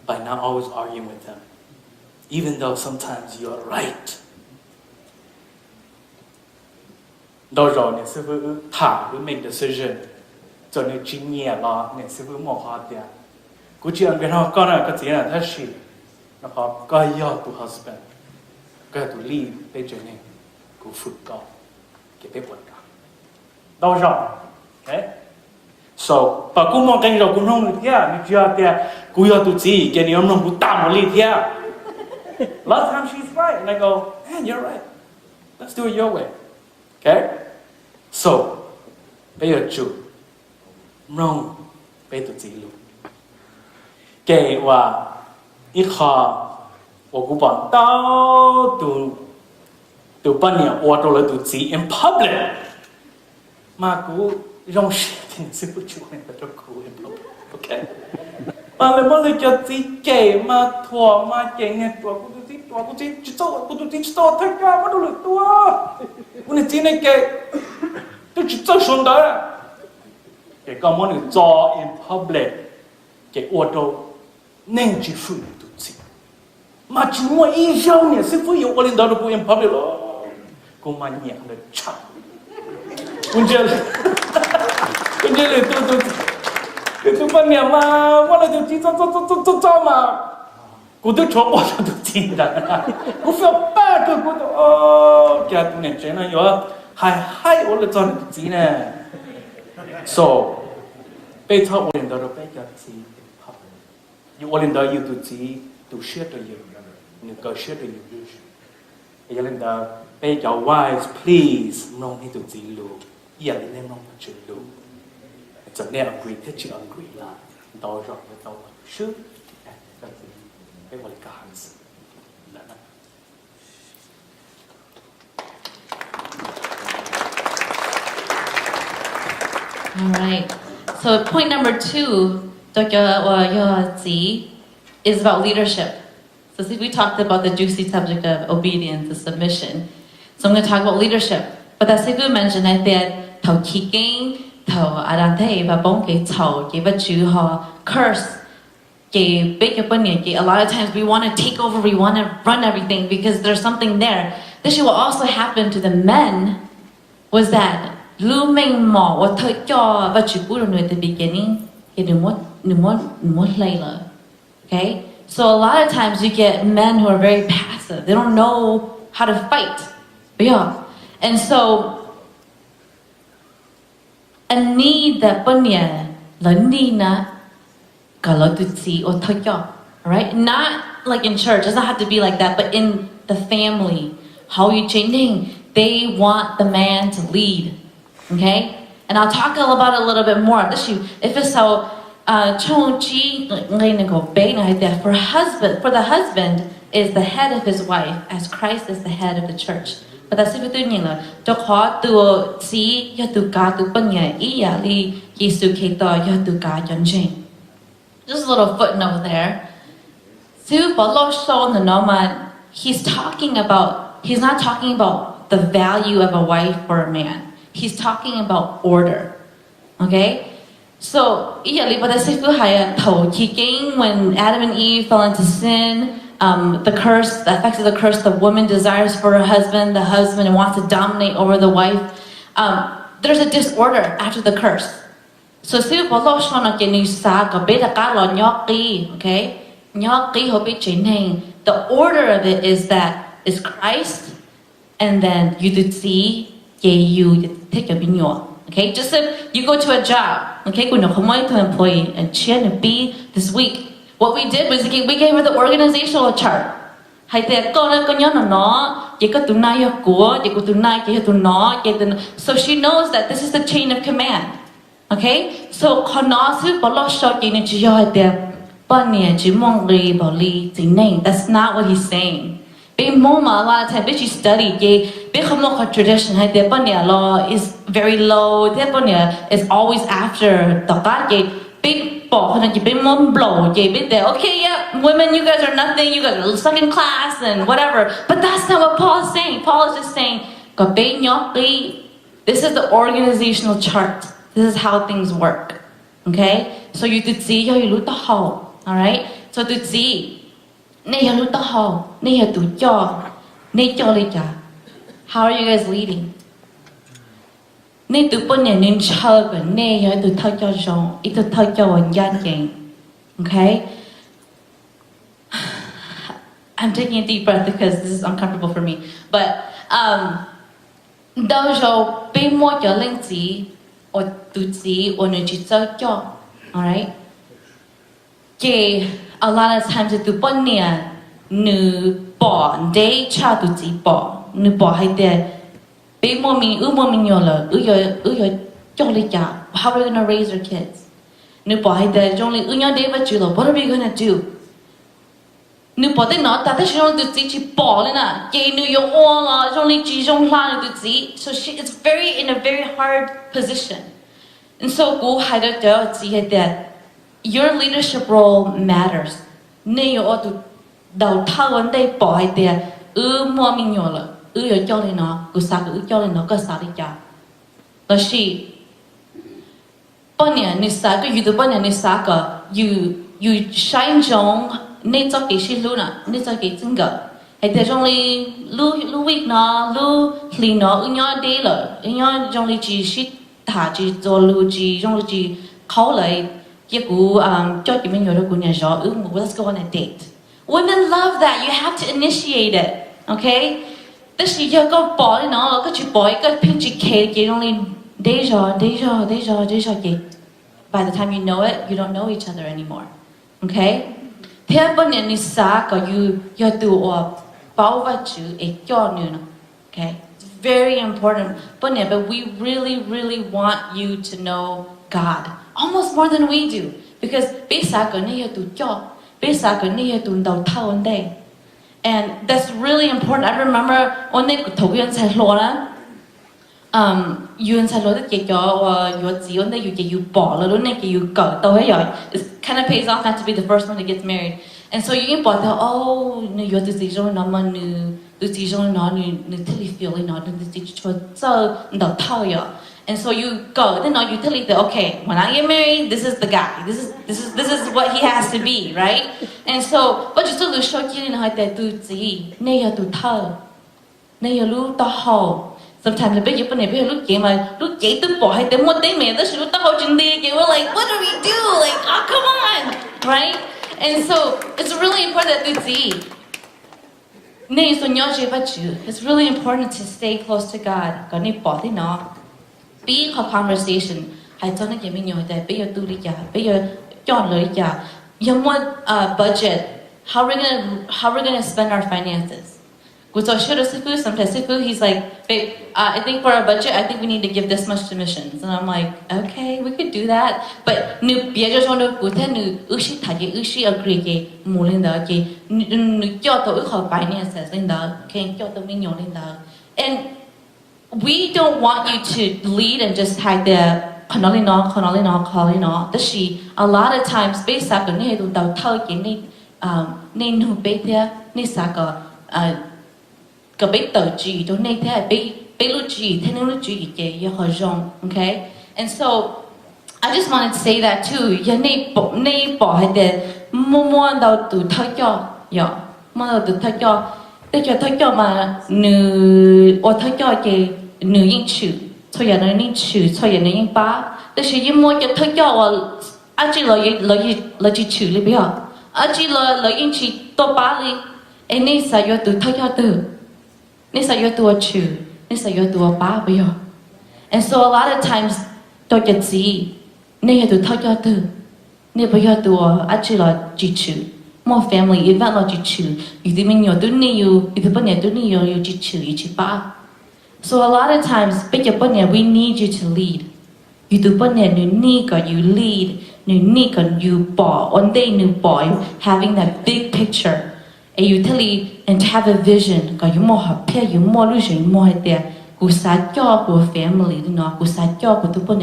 by not always arguing with them even though sometimes you're right 到时候你是不是他会 make decision 做你经验了你是不是没好的估计跟他讲了个怎样他是然后ก็要ตัว husband ก็ตัว lead ไปเจอเนี่ยกูฝึกก่อนเก็บไปปวดกัน到时候 okay so ปะกูมองกันเรากูน้องนี่เที่ยนี่เจ้าเที่ยกูอยากตัวจีแกนี่น้องกูตามมาเลยเที่ย last time she's right and I go man you're right let's do it your way okay so ไปอยู่จุดน้องไปตัวจีลูกแกว่าอีกข้อ我กูบอกตัวปัญญาว่าตัวเราตัวจี in public มากูร้องเสียงสิบุจุเนี่ยตัวกู in public okay มาเลยจะจีแกมาถั่วมาแกเนี่ยตัวกูจีจิตโตกูจีจิตโตทั้งกันมาดูเลยตัวกูเนี่ยจีเนี่ยแกตัวจิตโตชนได้แกก็มันเนี่ยจอ in public แกอวดตัวนิ่งจีฟื้นตัวจีมาจีมัวอีเจ้าเนี่ยสิฟื้นอยู่วันนี้เราดู in public หรอกูมาเนี่ยเลยชักคุณเจเลยตัวปัญญามาว่าเราจะจีจ้ามากูต้องชอบว่าเราจะจีนนะกู feel bad cứ cô tôi ô kia tụi này chơi nó yo hai ô là cho nó gì nè so bây giờ ô lên đó rồi bây giờ gì you ô lên đó you tụi gì tụi share tụi you you go share tụi you bây giờ lên đó bây giờ wives please nông đi tụi gì luôn giờ lên em nông phải chịu luôn cho nên agree thế chứ agree là đôi rồi cái tao shoot cái gọi là cars All right. So point number 2, Dr. Z, is about leadership. So see, we talked about the juicy subject of obedience and submission. So I'm going to talk about leadership. But as Sifu mentioned, I said, thầu khí kinh, thầu adante và bông cái thầu cái vật chữ họ curse. A lot of times we want to take over, we want to run everything because there's something there. This is what also happened to the men was that Lu Ming Mo what took your but you put on at the beginning, you know Layla. Okay? So a lot of times you get men who are very passive. They don't know how to fight. But yeah. And so a need that bunya la nina galotutsi or toyo. Alright? Not like in church, it doesn't have to be like that, but in the family. How are you changing? They want the man to lead. Okay? And I'll talk about it a little bit more. If it's so for the husband is the head of his wife as Christ is the head of the church. But that's if you know to khó to see you to God to banya iya li Yesu keto you to God yonjing. Just a little footnote there. Su balo so the noman he's not talking about the value of a wife or a man. He's talking about order. Okay? So, when Adam and Eve fell into sin, the curse, the effects of the curse, the woman desires for her husband, the husband wants to dominate over the wife. There's a disorder after the curse. So, okay? The order of it is that is Christ, and then you did see, you take a binyo. Okay, just if you go to a job, okay, we know to employee and Chia and B this week. What we did was we gave her the organizational chart. So she knows that this is the chain of command. Okay, so that's not what he's saying. A lot of times, she studied. Tradition law is very low. Is always after the God. Okay, yeah, women, you guys are nothing. You guys are second class and whatever. But that's not what Paul is saying. Paul is just saying, this is the organizational chart. This is how things work. Okay, so you did see you look the whole. All right, so did see. How are you guys leading? Okay? I'm taking a deep breath because this is uncomfortable for me. But alright? A lot of times it's nu bỏ day cha tu chỉ bỏ nu bỏ hay de be mo mi yola cho li cha how are we going to raise our kids nu bỏ hay de only day but what are we going to do nu bỏ de nó ta shi tu chỉ bỏ le na ke nu yo all only chỉ jong la tu chỉ so she it's very in a very hard position and so go hay de chỉ hay de your leadership role matters ne yo tu đầu thao vấn đề bỏ hay tiền mua mình nhỏ là yo cho lên nó cứ sao cứ cho lên nó có sao đi chả đó là bao nhiêu người sao cứ you bao nhiêu người sao cả you shine trong nên cho cái gì luôn à nên cho cái chân gở hay tiền trong li lu week nó lu li nó nhỏ đi là nhỏ trong li chỉ thả chỉ cho lu chỉ trong li chỉ khâu lại cái cú cho cái mình nhỏ đó cú nhà gió let's go on a date. Women love that. You have to initiate it. Okay? This is your go boy, no, look at you boy, got pinchy cake, you only deja. By the time you know it, you don't know each other anymore. Okay? Thế bên này sa có you do bảo vệ chữ ấy cho nữa. Okay? It's very important. But we really want you to know God almost more than we do, because bisa ko niya tu cho, bisa ko niya tu đầu thao one day. And that's really important. I remember one day thấu yên sai lỗ đó. Yên sai lỗ đó cái cho your gì one day you bỏ了lúc này cái you cởi tao hết rồi. It kind of pays off not to be the first one that gets married. And so you bỏ tao nu your decision nó mà nu decision nó nu tell feeling nó nu decision cho đầu thao rồi. And so you go, then you tell it that, okay, when I get married, this is the guy. This is what he has to be, right? And so, but you still show you in how that do see, nay you do tell, nay you look the whole. Sometimes the big you put a look game, look gate the boy, then what they made, this look the whole in there, we're like, what do we do? Like, oh come on, right? And so it's really important that you see. It's really important to stay close to God. Be a conversation. Hai cho nó kiếm nhiều thế. Bây giờ tu đi cả. Bây giờ chọn lời cả. You want a budget. How we're gonna spend our finances? So sometimes he's like, babe, I think for our budget, I think we need to give this much to missions. And I'm like, okay, we could do that. But nu bây giờ cho nó cụ thể nu ushi thay ushi agree cái mua lên đó cái nu cho tôi khỏi finances lên đó cái cho tôi nhiều lên đó. And we don't want you to lead and just have the calling no. A lot of times, based on the do đầu thâu cái nên nu bé thế nên sao cái bé tờ chỉ cho nên thế bé lu chỉ thế nên lu chỉ cái yêu hơi rong, okay? And so I just wanted to say that too. Ya nên bỏ hay để mua đầu từ thâu cho, mua đầu từ thâu cho. Để cho thâu cho mà nữ ở thâu cho cái nữ yên chữ, thôi giờ nữ yên chữ, thôi giờ nữ yên ba. Để sử dụng mua cho thâu cho anh chỉ lời chữ li bây giờ, anh chỉ lời yên chữ to ba li. Anh nên sao yo từ thâu cho từ, nên sao yo từ chữ, nên sao yo từ ba bây giờ. And so a lot of times tôi cái gì, nên yo từ thâu cho từ, nên bây giờ từ anh chỉ lời chữ. More family event lo jichu. You think when you're doing you put near doing you jichu ichiba. So a lot of times, we need you to lead. You do put near you lead. You ball one day new boy having that big picture. And you tell and to have a vision. You more happy, you more illusion, more there. Who sat job with family, who sat job with the put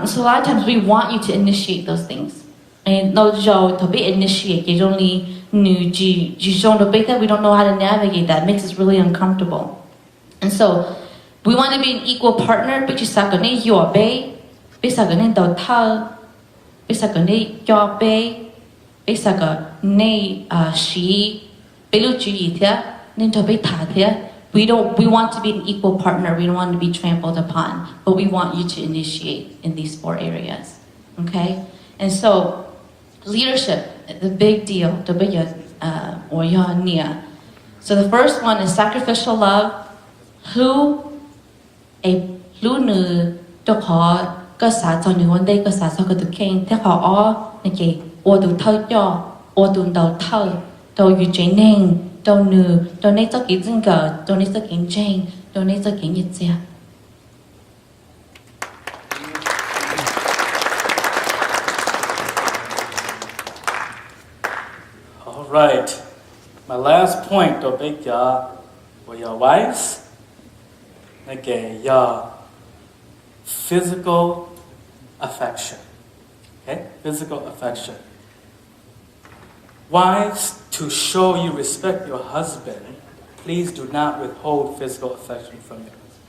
so a lot of times we want you to initiate those things. And no job to be initiate, you only new we don't know how to navigate that. It makes us really uncomfortable. And so we want to be an equal partner, but you suck on it, your bay, Bisagane do tao, Bisagane your bay, Bisaga ne she, Beluchi here, Ninto Beta here. We want to be an equal partner, we don't want to be trampled upon, but we want you to initiate in these 4 areas. Okay? And so leadership, the big deal, the big or Nhia. So the first one is sacrificial love. Who a lunu to call Gasa on you one day Gasa so to king take all okay or to tell your or to tell you Jane don't know donate the kids and girl donate the king Jane donate the king it's here. Right. My last point to make for your wives. Okay, your physical affection. Okay, physical affection. Wives, to show you respect your husband, please do not withhold physical affection from your husband.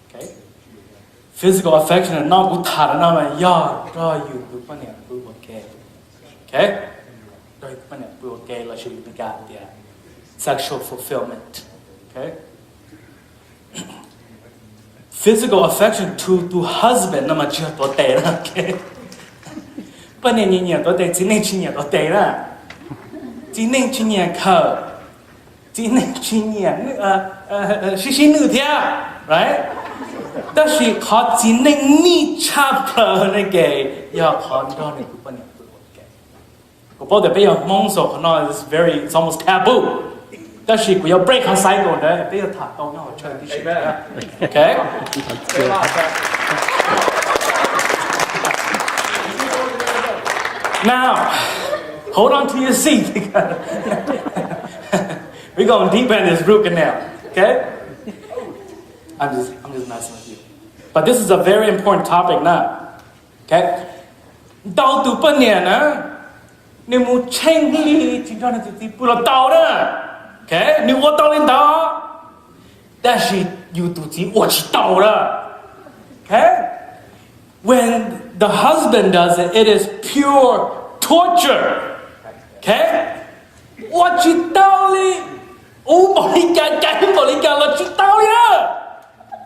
Okay? Physical affection is not good. Okay? Okay? Sexual fulfillment. Okay? Physical affection to husband, okay? But then chỉ nên chỉ nhẹ xí nữ thế right 但是他只能你差不多那个要看到那个不能不 OK 我不得不要蒙索可能 is very it's almost taboo 但是不要 break 他 cycle 的不要他到那我 try to OK now hold on to your seat because we're going deep in this group now okay I'm just messing with you. But this is a very important topic now. Okay? Đau từ bên này nè, nếu muốn tranh đi chỉ cho nên thì bù là đau đó. Okay? Nếu tôi đau lên đó, 但是有肚子我去đau了。Okay? When the husband does it, it is pure torture. Okay? 我去đau哩，我保你干，保你干了去đau呀。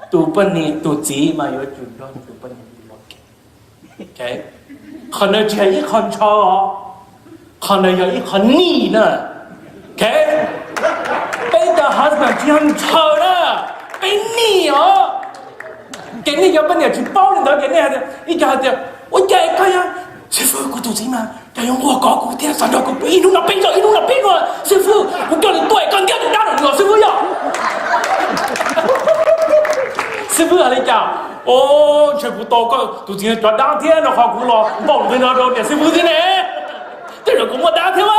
ตูปนีตูจีมาอยู่จุดร้อนตูปนีโอเคคนเดียวอีกคนชอบคนเดียวอีกคนนี่นะโอเคเป็น the husband ที่hanชอบนะเป็นนี่เหรอแกนี่ยังเป็นเนี่ยที่包领导แกเนี่ยอีกอย่างเดียว我แกก็ยัง师傅我肚子嘛要用我搞我天上到我一路那边走一路那边过师傅我叫你对干掉你打了我师傅要师傅啊，你讲，哦，全部到个都今天转当天的话，古老报了那种点师傅的呢，这是公我当天嘛。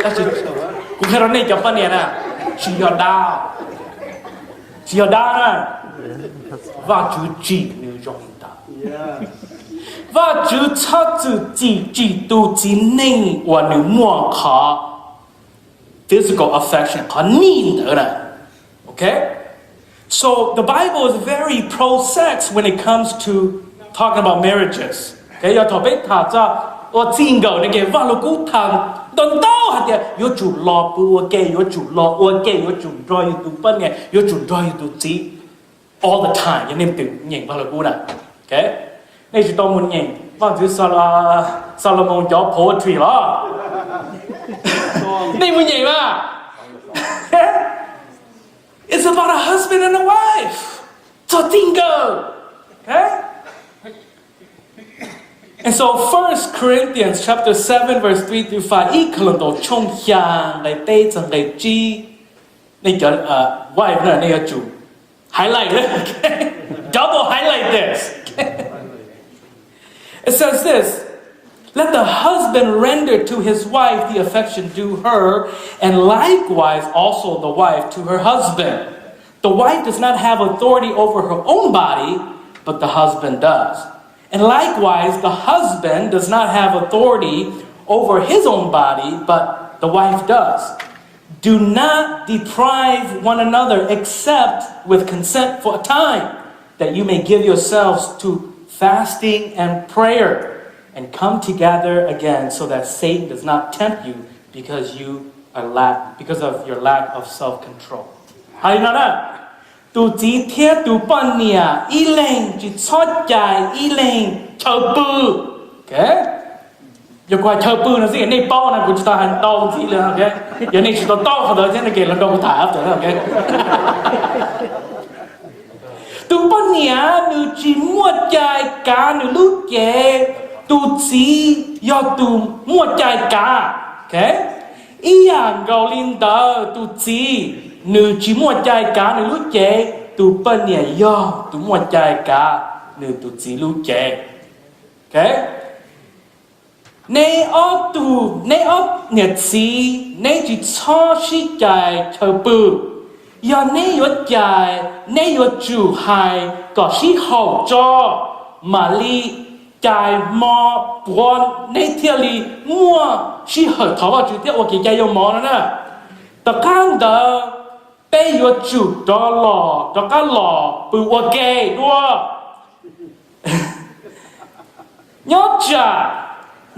但是，我看到那叫半年呢，需要打呢，我就记你容易打，我就操自己都只能我你莫靠 physical affection 靠你的了 ，OK？So the Bible is very pro-sex when it comes to talking about marriages. Okay, 要特别谈着我真个那个网络沟通，等到下的有主老不我给有主老我给有主抓有主本呢有主抓有主子 all the time ยังnemถึงยิง网络沟นะ Okay นี่คือต้องมันยิงว่าคือซาโลมอนจอ poetry เหรอนี่มันยิงป่ะIt's about a husband and a wife. So dingo. Okay? And so 1 Corinthians chapter 7 verse 3 through 5 อีกครั้งต่อช่องยางในเต้จังในจีในจะwife เนี่ยในจู highlight เลย okay? Double highlight this. Okay? It says this.Let the husband render to his wife the affection due her, and likewise also the wife to her husband. The wife does not have authority over her own body, but the husband does. And likewise, the husband does not have authority over his own body, but the wife does. Do not deprive one another except with consent for a time, that you may give yourselves to fasting and prayer.And come together again so that Satan does not tempt you because of your lack of self-control. 还有呢，肚子贴肚半年，一零就出ใจ一零抽布 ，OK？ 要怪抽布那是那包呢，不知道还刀子了 ，OK？ 有那许多刀好多现在给人都打的 ，OK？ 肚半年，你只摸ใจ干，你路给。肚子要肚摸ใจกา okay อีอย่างเราลินดา肚子你只摸ใจกา你รู้ใจ肚本เนี่ยย่อ肚摸ใจกา你肚子รู้ใจ okay ในออตูในออเนี่ยสีในจิตชอชิใจเธอปือยาในยศใจในยศจูไฮก็ชิหอจอมาลีใจมอปวนในเที่ยวลีมั่วชีเหอเขาว่าจุดเที่ยวว่ากี่ใจยมอนะนะแต่ข้างเดอไปยจุดดอหล่อแต่ก็หล่อปือว่าเกย์ด้วยยอดจ่า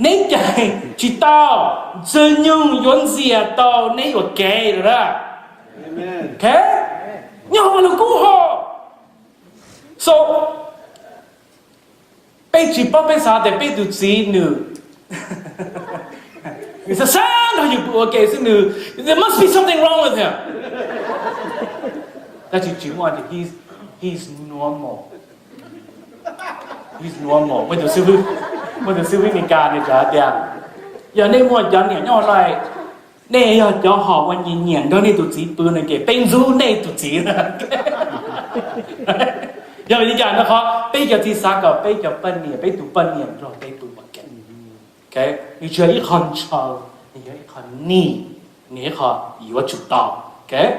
ในใจจิตตาจะยุ่งย้อนเสียตาในว่าเกย์หรือละโอเคยอดมาลูกกูเหรอ soไปจีบไปสาแต่ไปดูจีหนู He said, son, how you okay? There must be something wrong with him. That's what you want. He's normal. He's normal. When the civil in Ghana, giờ nên mua cho nhẹ nhau lại, nè giờ cho họ quan nhìn nhẹ đó nên tụi chị bữa này kể bên du này tụi chị nè. Giờ bây giờ nó khó, bây giờ thì sao cả, bây giờ bên nhẹ, bây tụi bên nhẹ rồi, bây tụi bên kẹt. Okay, 你觉得一很长，你觉得很腻，你好有主道，okay？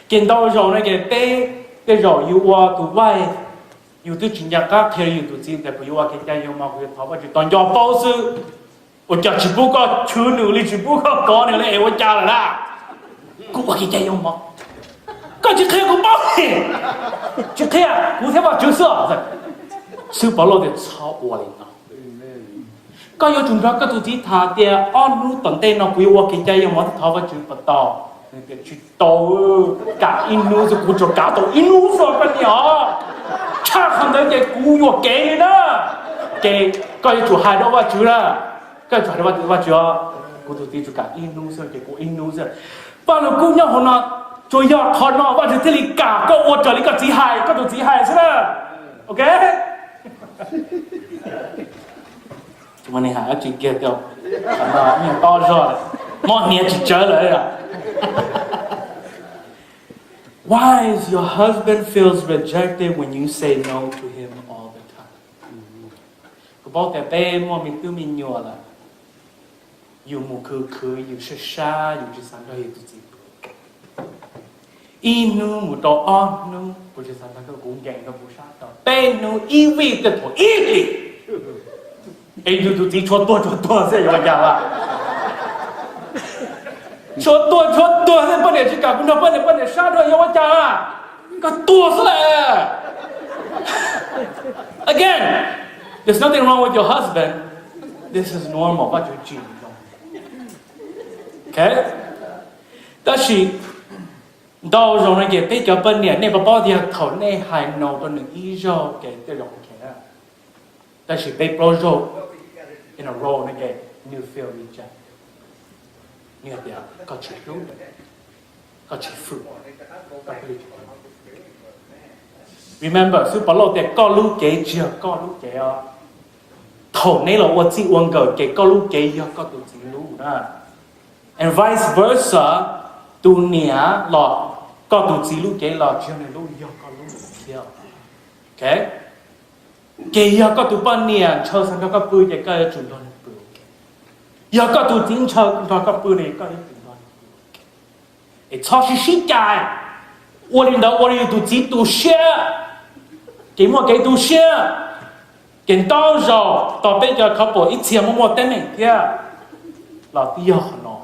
见到肉那个被肉有我读外，有的人家家贴有读经的，不有我给家有嘛会头发就当要包是，我家只不过处努力，只不过搞你了，哎我家了啦，我给家有嘛，搞就贴个包的，就贴啊，古天吧就是啊，是保罗的超我领啊。ก็ยจุนรักก็ตุที่ทาเดียอ้อนรู้ตอนเต้นเอาคุยว่ากิจใจยังมันท้าว่าจุดปต่อเนี่ยจุดโตกะอินูจะกูจะกะโตอินูสอบกันเนี่ยชาคำนั้นเนี่ยกูอยู่เกย์นะเกย์ก็ยจุดหายได้ว่าจุดละก็จุดหายได้ว่าจุดกูตุที่จุดกะอินูสเกย์กูอินูสป้าเรากูเนี่ยคนน่ะจุดยอดคอนว่าจะที่ลิกาก็อวดจะลิกาจีหายก็ตุจีหายใช่ไหมโอเควันนี้หาจุดเกี่ยวกับเนี่ยต่อรอดมอเนี่ยจุดเจอเลยอ่ะ Why is your husband feels rejected when you say no to him all the time ก็บอกแต่เป้มอมีตื้อมีหนัวละอยู่หมู่คืออยู่ช้าอยู่ที่สันก็อยู่ที่จีบอีนูหมู่ต่ออ้อนนูผู้ที่สันก็กุ้งแกงก็ผู้ชาต่อเป้นูอีวีก็ถั่วอีวี哎，就自己说多，这有讲了。说多，那不能去干，不能杀掉有讲啊，个多死了。Again, there's nothing wrong with your husband. This is normal. What you do? Okay? 但是到时候那个比较本年，那个包的头那还弄到那一周给这种钱，但是被包肉。In a row and again, you feel rejected. You got your food, got your fruit. Remember, sư bảo là có lúc kế chưa, có lúc kế à. Thổ này là tôi chỉ uống cái kế có lúc kế chưa, có tụi chỉ lúc đó. And vice versa, tụi nhia là có tụi chỉ lúc kế là chưa này lúc chưa, có lúc kế. Okay? Kể có tụi bạn nè, chờ sang các bữa để cái chuẩn đoán bữa. Giờ có tụi tiếng chờ các bữa này cái chuẩn đoán. Để cho sĩ cái, 我领导我有自己读写，给我给读写，给到时候到别个靠谱一次我等明天，老弟要很哦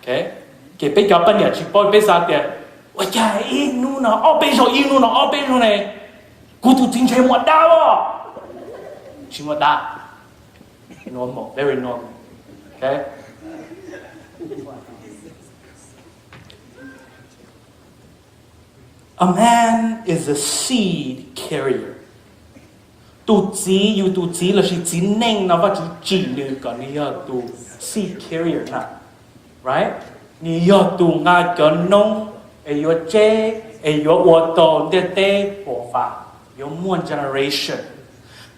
，OK， 给别个半年去报别啥的，我呀一路呢，二倍数一路呢，二倍数呢，孤独精神莫大哦，是莫大 ，normal, very normal, OK。A man is a seed carrier. Tu chỉ yêu tu chỉ là chỉ nên nó và chỉ được cái này tu seed carrier nè, right? Ni yo tu ngay cái nông, ai yo chế, ai yo ô tô để để bổ phá, yo muôn generation.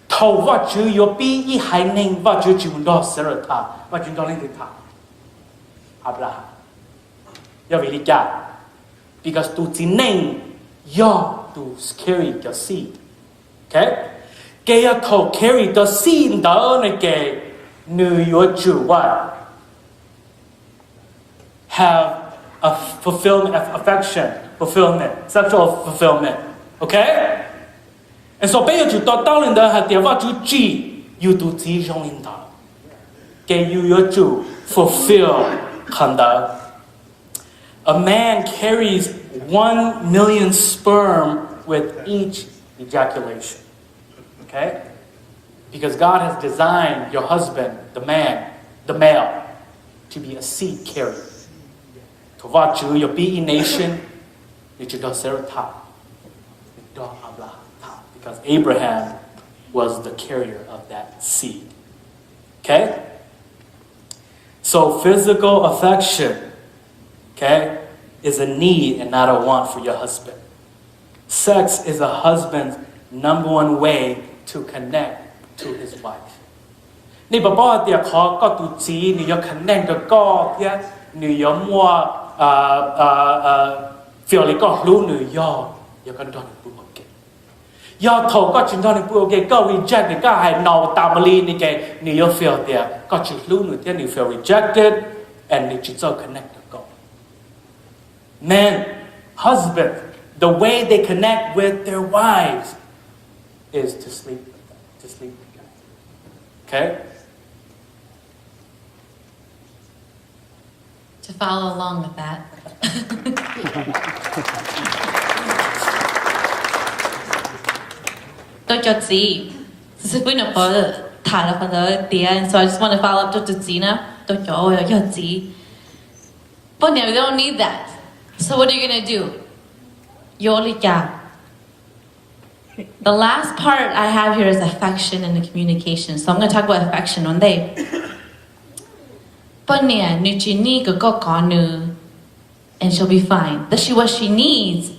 Thầu và chữ yo bi y hai nên và chữ chúng đó sẽ rồi thà và chúng đó lên thì thà. Abraham. Yo vì lý do, because tu chỉ nên yo to carry the seed. Okay? Kaya to carry the seed đó này kể nữ yo chủ what? Have a fulfillment, affection, fulfillment, sexual fulfillment. Okay? And so bây giờ chủ đó tao lên đó hạt tiền vào chủ chỉ you to chỉ trong lên đó. Kaya you yo chủ fulfill khăn đó. A man carries 1 million sperm with each ejaculation. Okay? Because God has designed your husband, the man, the male, to be a seed carrier. To watch your be nation, because Abraham was the carrier of that seed. Okay? So physical affection, okay, is a need and not a want for your husband. Sex is a husband's number one way to connect to his wife. 你爸爸啲可個肚子，你要 connect 個個嘅，你要摸feel 你個腦你要個當你不 OK， 要頭個轉當你不 OK， 個 reject 你個係 no 答唔理你嘅，你要 feel 啲個轉腦你啲你 feel rejected and 你只做 connect 個。Men, husband, the way they connect with their wives is to sleep with them, to sleep together. Okay? To follow along with that. So I just want to follow up to Zina. But now you don't need that. So what are you going to do? The last part I have here is affection and the communication. So I'm going to talk about affection one day. And she'll be fine. What she needs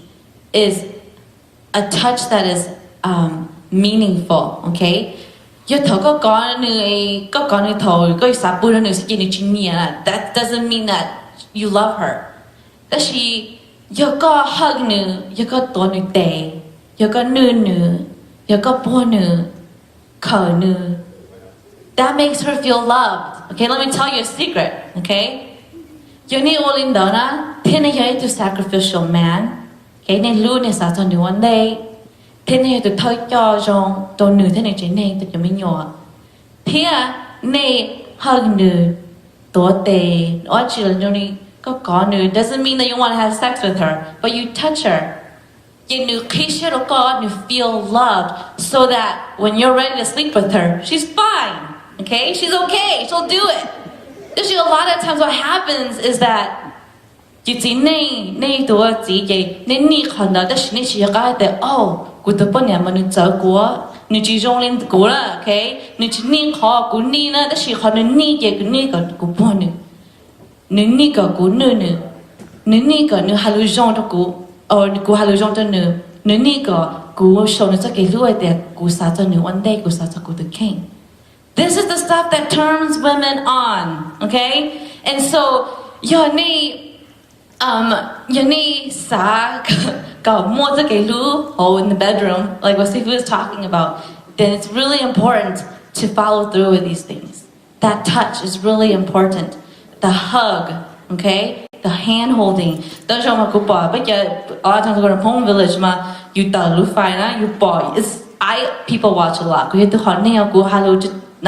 is a touch that is meaningful, okay? That doesn't mean that you love her. That she hug that makes her feel loved. Okay, let me tell you a secret, okay? You need to sacrificial man. Okay, need lune sa to new one day. Tene to take your jong, don't know tene jene to your Tia ne hug nu dote or children go gone doesn't mean that you want to have sex with her, but you touch her. You know, God, you feel loved so that when you're ready to sleep with her, she's fine. Okay? She's okay. She'll do it. Usually a lot of times what happens is that you see, This is the stuff that turns women on, okay? And so, you need in the bedroom, like what Sifu is talking about, then it's really important to follow through with these things. That touch is really important. The hug, okay? The hand holding. A lot of times we go to home village, people watch a lot. I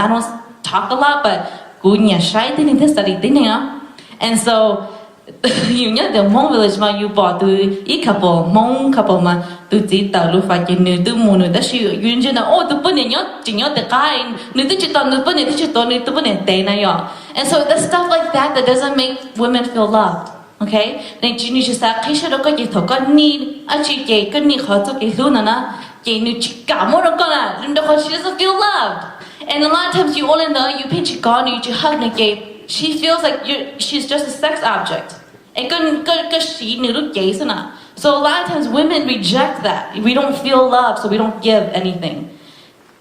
don't talk a lot, but and so you know the home village you bought to couple to tita lu fa nu tu mu nu da shi yun jin oh tu pun nyo the guy nu tu chi ton nu pun tu pun te na yo. And so the stuff like that doesn't make women feel loved, okay? Then you need to say kisha ro ko ji to ko ni a chi ke ko ni kho to ke lu na ke nu chi ka mo ro ko na lim da she doesn't feel loved. And a lot of times you all in the you pinch gone you hug na ke she feels like she's just a sex object. So a lot of times women reject that. We don't feel love, so we don't give anything.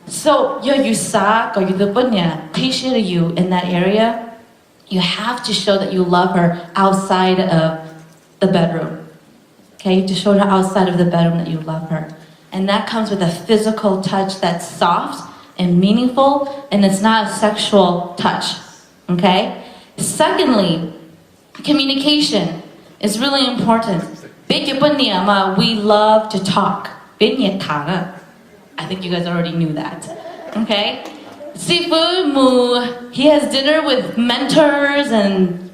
So you appreciate you in that area. You have to show that you love her outside of the bedroom. Okay, to show her outside of the bedroom that you love her. And that comes with a physical touch that's soft and meaningful, and it's not a sexual touch. Okay? Secondly, communication is really important. We love to talk. I think you guys already knew that. Okay? Sifu Mu, he has dinner with mentors and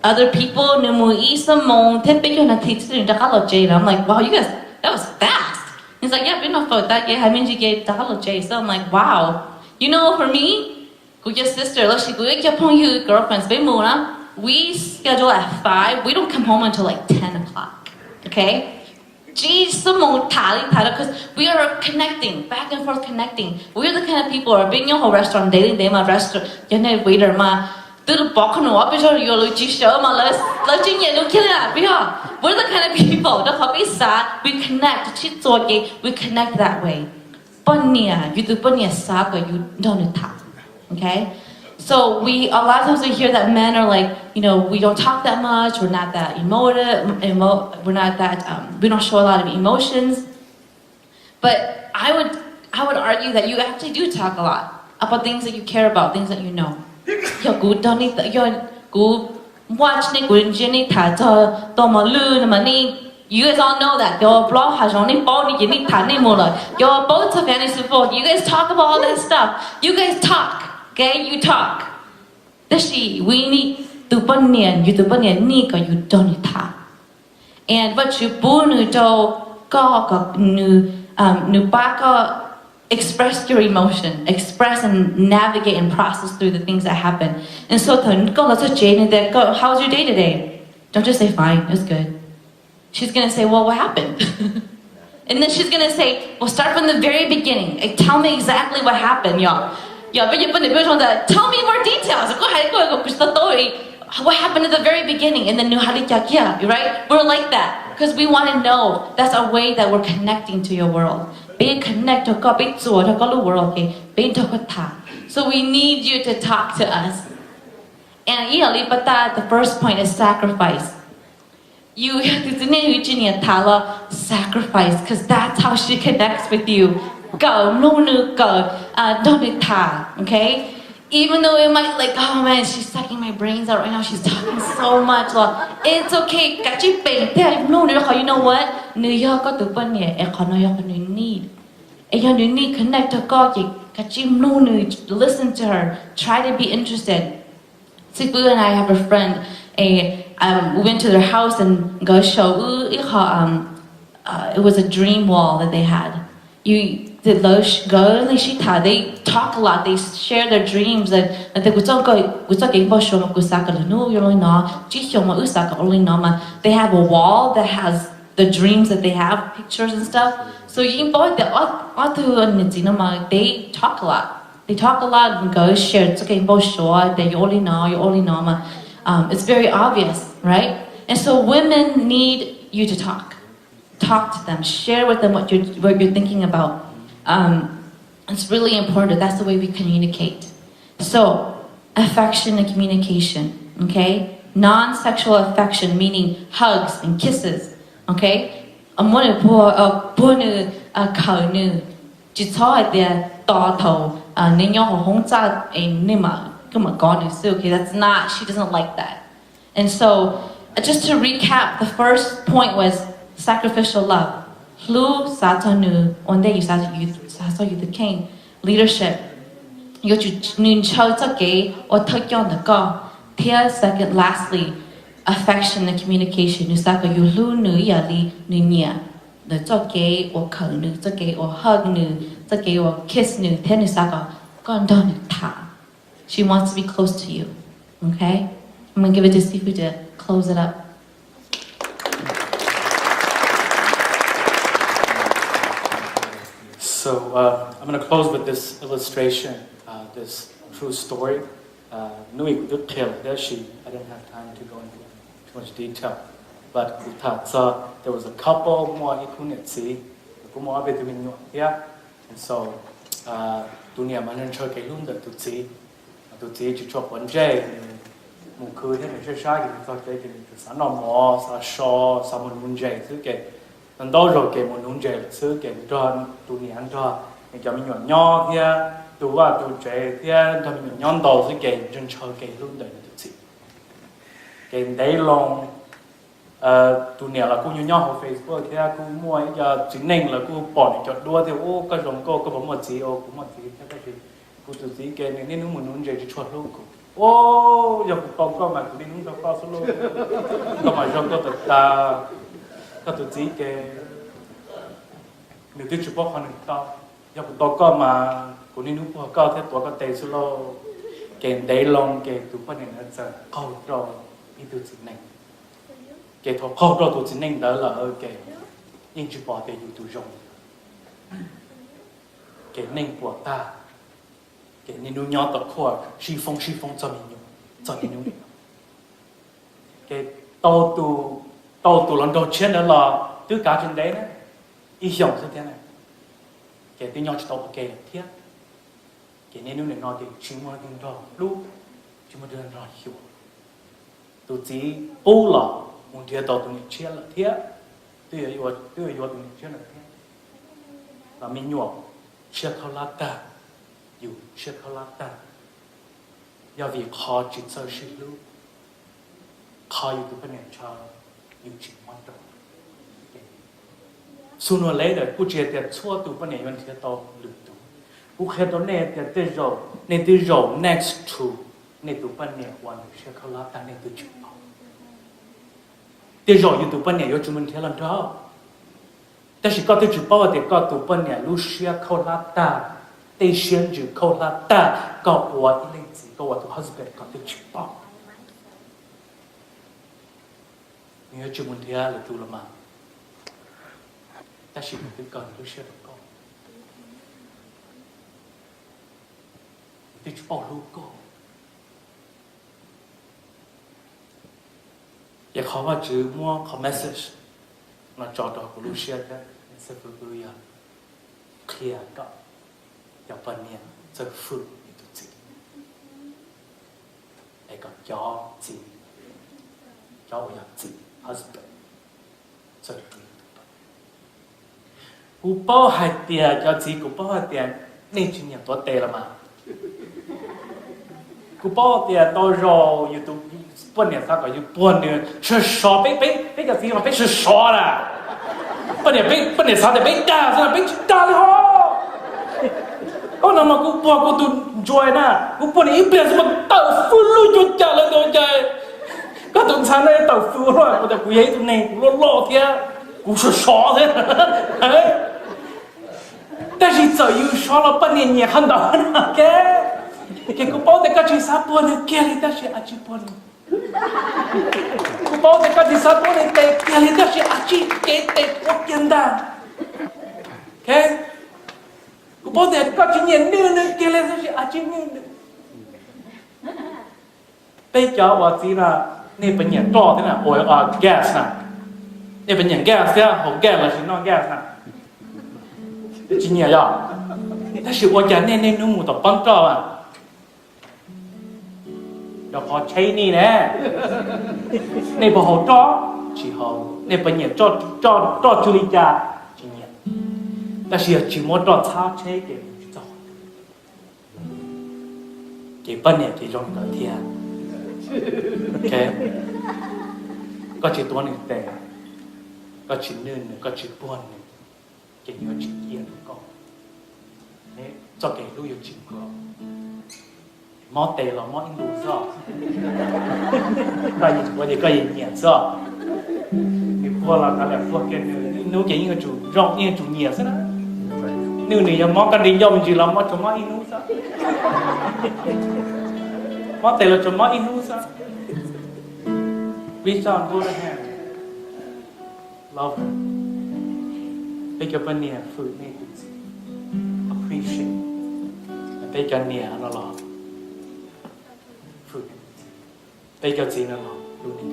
other people. I'm like, wow, you guys, that was fast. He's like, yeah, so I'm like, wow. You know, for me, your sister, girlfriends, we schedule at 5. We don't come home until like 10 o'clock. Okay? Because we are connecting, back and forth connecting. We're the kind of people who are being in your restaurant, daily day, my restaurant, waiter, từ bỏ khăn nữa bây giờ yo lo chỉ sợ mà lo chỉ nhẹ lo kia là bây giờ we're the kind of people that how we sad we connect chỉ做嘅 we connect that way bọn nia you do bọn nia sad but you don't talk okay so a lot of times we hear that men are like we don't talk that much we're not that emotive we're not that we don't show a lot of emotions but I would argue that you actually do talk a lot about things that you care about things that you know yo cú đó ni yo cú watch ni cú ni thả cho to mà lư mà ni you guys all know that yo blog has only bought ni ni thả ni more yo both of any support you guys talk about all that stuff you guys talk okay you talk this we need tu ban niên you tu ban niên ni có you don't need thả and what you bu nu do có nu ba có express your emotion, express and navigate and process through the things that happen. And so, how's your day today? Don't just say fine, it's good. She's gonna say, well, what happened? And then she's gonna say, well, start from the very beginning. Like, tell me exactly what happened, y'all. Tell me more details. What happened at the very beginning? And then right? We're like that because we want to know. That's a way that we're connecting to your world. Being connect to God, being to the world, being to so we need you to talk to us. And the first point is sacrifice. You have to sacrifice because that's how she connects with you. Go, no, go, don't ta, okay? Even though it might like, oh man, she's sucking my brains out right now. She's talking so much. It's okay. You know what? New York got the bunny. Need. You need connect to God. Listen to her. Try to be interested. Sifu and I have a friend. We went to their house and go show. It was a dream wall that they had. They talk a lot. They share their dreams and they have a wall that has the dreams that they have, pictures and stuff. So they talk a lot. They talk a lot and go share. It's very obvious, right? And so women need you to talk. Talk to them. Share with them what you're thinking about. It's really important. That's the way we communicate. So, affection and communication, okay? Non-sexual affection, meaning hugs and kisses, okay? Okay, that's not, she doesn't like that. And so, just to recap, the first point was sacrificial love. Hlu satanu one day you saw you the king leadership. You nun cho gay or tokyon the go. Tia second lastly affection and communication. You saka you hlu nu yali nu Nhia. The gay or ko nu gay or hug nu gay or kiss nu tenu saka gondon ta. She wants to be close to you. Okay? I'm gonna give it to Sifu to close it up. So I'm going to close with this illustration, this true story. I didn't have time to go into too much detail. But there was a couple more ikunitsi, and so dunia manan chơi cái luôn được tụi chỉ cho vấn đề một cứ thế này chơi sai thì tôi cái sản nó mò sa so sa một vấn đề thứ cái nên đó rồi cái một vấn đề thứ cái cho tụi này ăn cho mình nhỏ nhỏ kia tụi trẻ kia tụi mình nhỏ đầu thứ cái chân chơi cái luôn được tụi cái đấy lòng tụi này là cô nhỏ ở Facebook kia cô mua giờ chính nên là cô bỏ để chọn đua thì ô cái giống cô có một gì ô cũng một gì cái gì cô tụi gì cái này nên muốn vấn đề chỉ chọn luôn cô ô giờ cô có mà tụi mình không có số luôn có mà trong có ta các tụi gì cái nếu tôi chụp bao nhiêu tao giờ cô có mà cô nên lúc cô có thế tôi có tay số lo cái đấy lòng cái tụi con này nó sẽ câu rồi đi tụi gì này cái thọ câu rồi tụi gì này đó là cái những chụp bao cái tụi rong cái nên của ta cái nên nuôi nhỏ tập khoa suy phong cho mình cho nên những cái tàu tù lần đầu tiên đó là tất cả trên đấy đấy ý hiểu như thế này cái tiếng nhau chỉ tàu cái thiết cái nên nếu nói thì chỉ muốn tiếng đó lúc chỉ muốn tiếng đó hiểu tụi chỉ bố là muốn thiết tàu tụi mình chia là thiết tôi yêu tụi mình chia là thiết là mình nhọ chia khâu lá taอยู่chia khâu lá ta do vì khó chỉ sơ sinh lúc khóอยู่tụi mình choอยู่chỉ muốn đó sooner or later กูเจอแต่ชั่วตัวปนเนี่ยมันเทียต่อหรือตัวกูแค่ตัวเนี่ยแต่เตโรเนี่ยเตโร next to เนี่ยตัวปนเนี่ยวันเชื่อเขารับแต่เนี่ยตัวจุดเอาเตโรอยู่ตัวปนเนี่ยอยู่จุดมันเทียลันท้อแต่สิก็ตัวจุดเป้าแต่ก็ตัวปนเนี่ยรู้เชื่อเขารับแต่เตเชียนจุดเขารับแต่ก็ว่าอีเล็กสิก็ว่าตัว husband ก็ตัวจุดเป้าเนี่ยจุดมันเทียหรือตัวละมา但是你讲都写得高，你去报路高，也考话只摸考 message， 那找到个路写的，是不是要 clear 个，要半年这付你都知，那个要知，要我要知 husband， 这个。กูเป้าหายเตียเจ้าจีกูเป้าหายเตียนี่จริงอย่างตัวเตละมากูเป้าเตียตัวรออยู่ตัวปนเนี่ยสักก็อยู่ปนเนี่ย是少被个地方被是少了ปนเนี่ยสักแต่被ด่าซะ被ด่าเลยฮะก็นำมากูปวดกูตุนจอยนะกูปนเนี่ยอีเปลี่ยนสมเต่าฟื้นลุยจุดจ่าเลยตัวใจก็ตุนฉันเลยเต่าฟื้นว่ากูจะกูยัยตัวเนี่ยกูล่อเทียกู是少的但是早有少了半年也看到了给个包的个去啥波呢给了但是阿去波呢个包的个去啥波呢给了但是阿去给我简单 OK 个包的个去年六呢给了但是阿去六呢被叫我知啦นี่เป็นอย่างต่อที่น่ะ oil or gas น่ะนี่เป็นอย่าง gas เนี่ยของ gas là chỉ non gas น่ะ今年呀，但是我家那弄木头帮着啊，要好拆你呢，那不好找，只好那不年找处理家今年，但是要只么找叉拆给去找，给半年给用个天 ，OK， ก็只多นึงแต่ก็只นึงก็只半นึง cái nhiều chuyện kia con, đấy cho cái lưu nhiều chuyện của, món tệ là món in đồ sao, cái gì nhẹ sao, cái phô là cái phô cái nếu cái những cái chủ rong những chủ nhẹ sao, nếu này món cái đi dòng chỉ là món cho món in đồ sao, món tệ là cho món in đồ sao, vì sao vô đây hè, love bây giờ bên này phụ này appreciate bây giờ này nó là phụ bây giờ gì nó là luôn này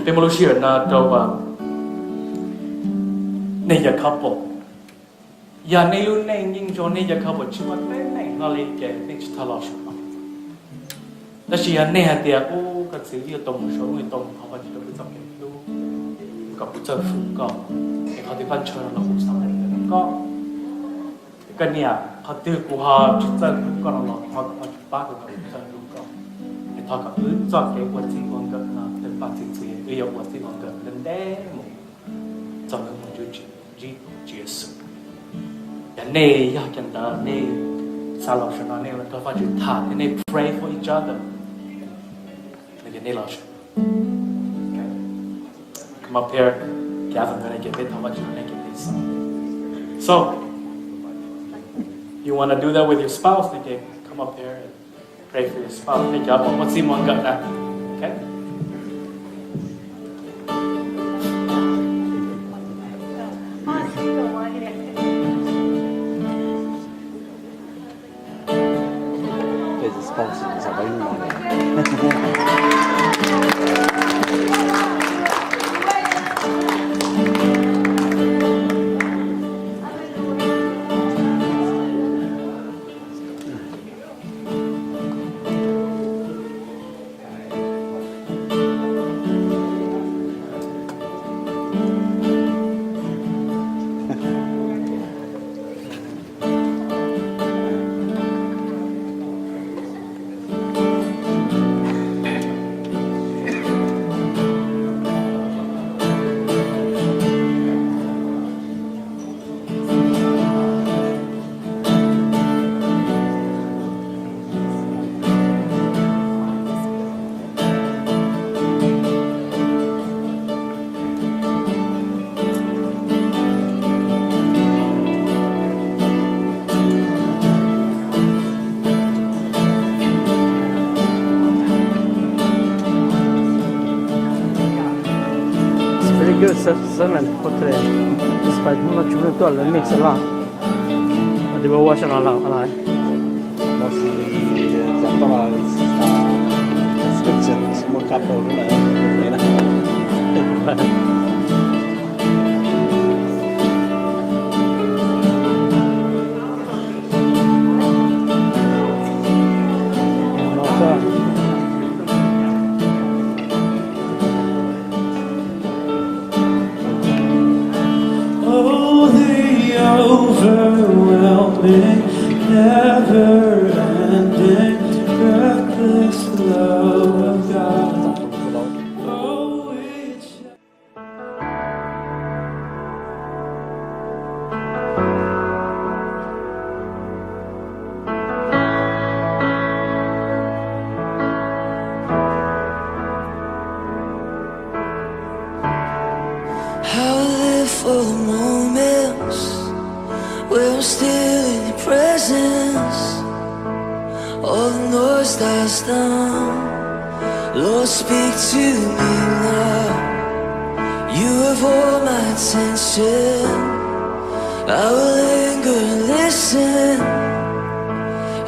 bên một lúc chuyện là đâu mà này giờ couple giờ này luôn này nhưng cho này giờ couple chỉ mà này nó lấy cái này chỉ thà lo sao đó chỉ là này thì ô cái sự việc tổng số người tổng họ phải chịu cái責任กับผู้เจ้าฝึกก็เขาที่พันเชิญเราผู้สมัยก็เนี่ยเขาตื้อกูหาจุดเจ้าฝึกก็เราเขาจุดป้ากับผู้เจ้าลูกก็เขากับจอดเก็บวัดที่ของกันนะเป็นป้าจริงๆเอาวัดที่ของกันเล่นได้หมดจำเป็นมันจะจีเจสุแต่เนี่ยอยากกันแต่เนี่ยสาวเราชนะเนี่ยเราก็ว่าจะทานเนี่ย pray for each other เนี่ยเราชนะCome up here, Gavin, going to get it. How much you going to get this? So, you want to do that with your spouse? Okay, come up here and pray for your spouse. Hey, Gavin, what's the one got that? Okay. 辈子是恭喜你，小朋友。Good sermon for today. Despite much of the world makes a lot. They were watching all out. 老师讲到了scripture 什么 couple 没了。Overwhelming, never-ending, reckless love of God. Oh, it's I'll live for the moments where I'm still in your presence. All the noise dies down. Lord, speak to me now. You have all my attention. I will linger and listen.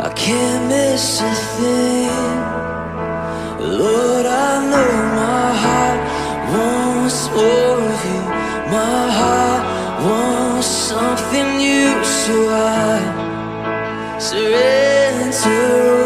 I can't miss a thing. Lord, I know my heart wants more of you. My heart wants something new, so I surrender.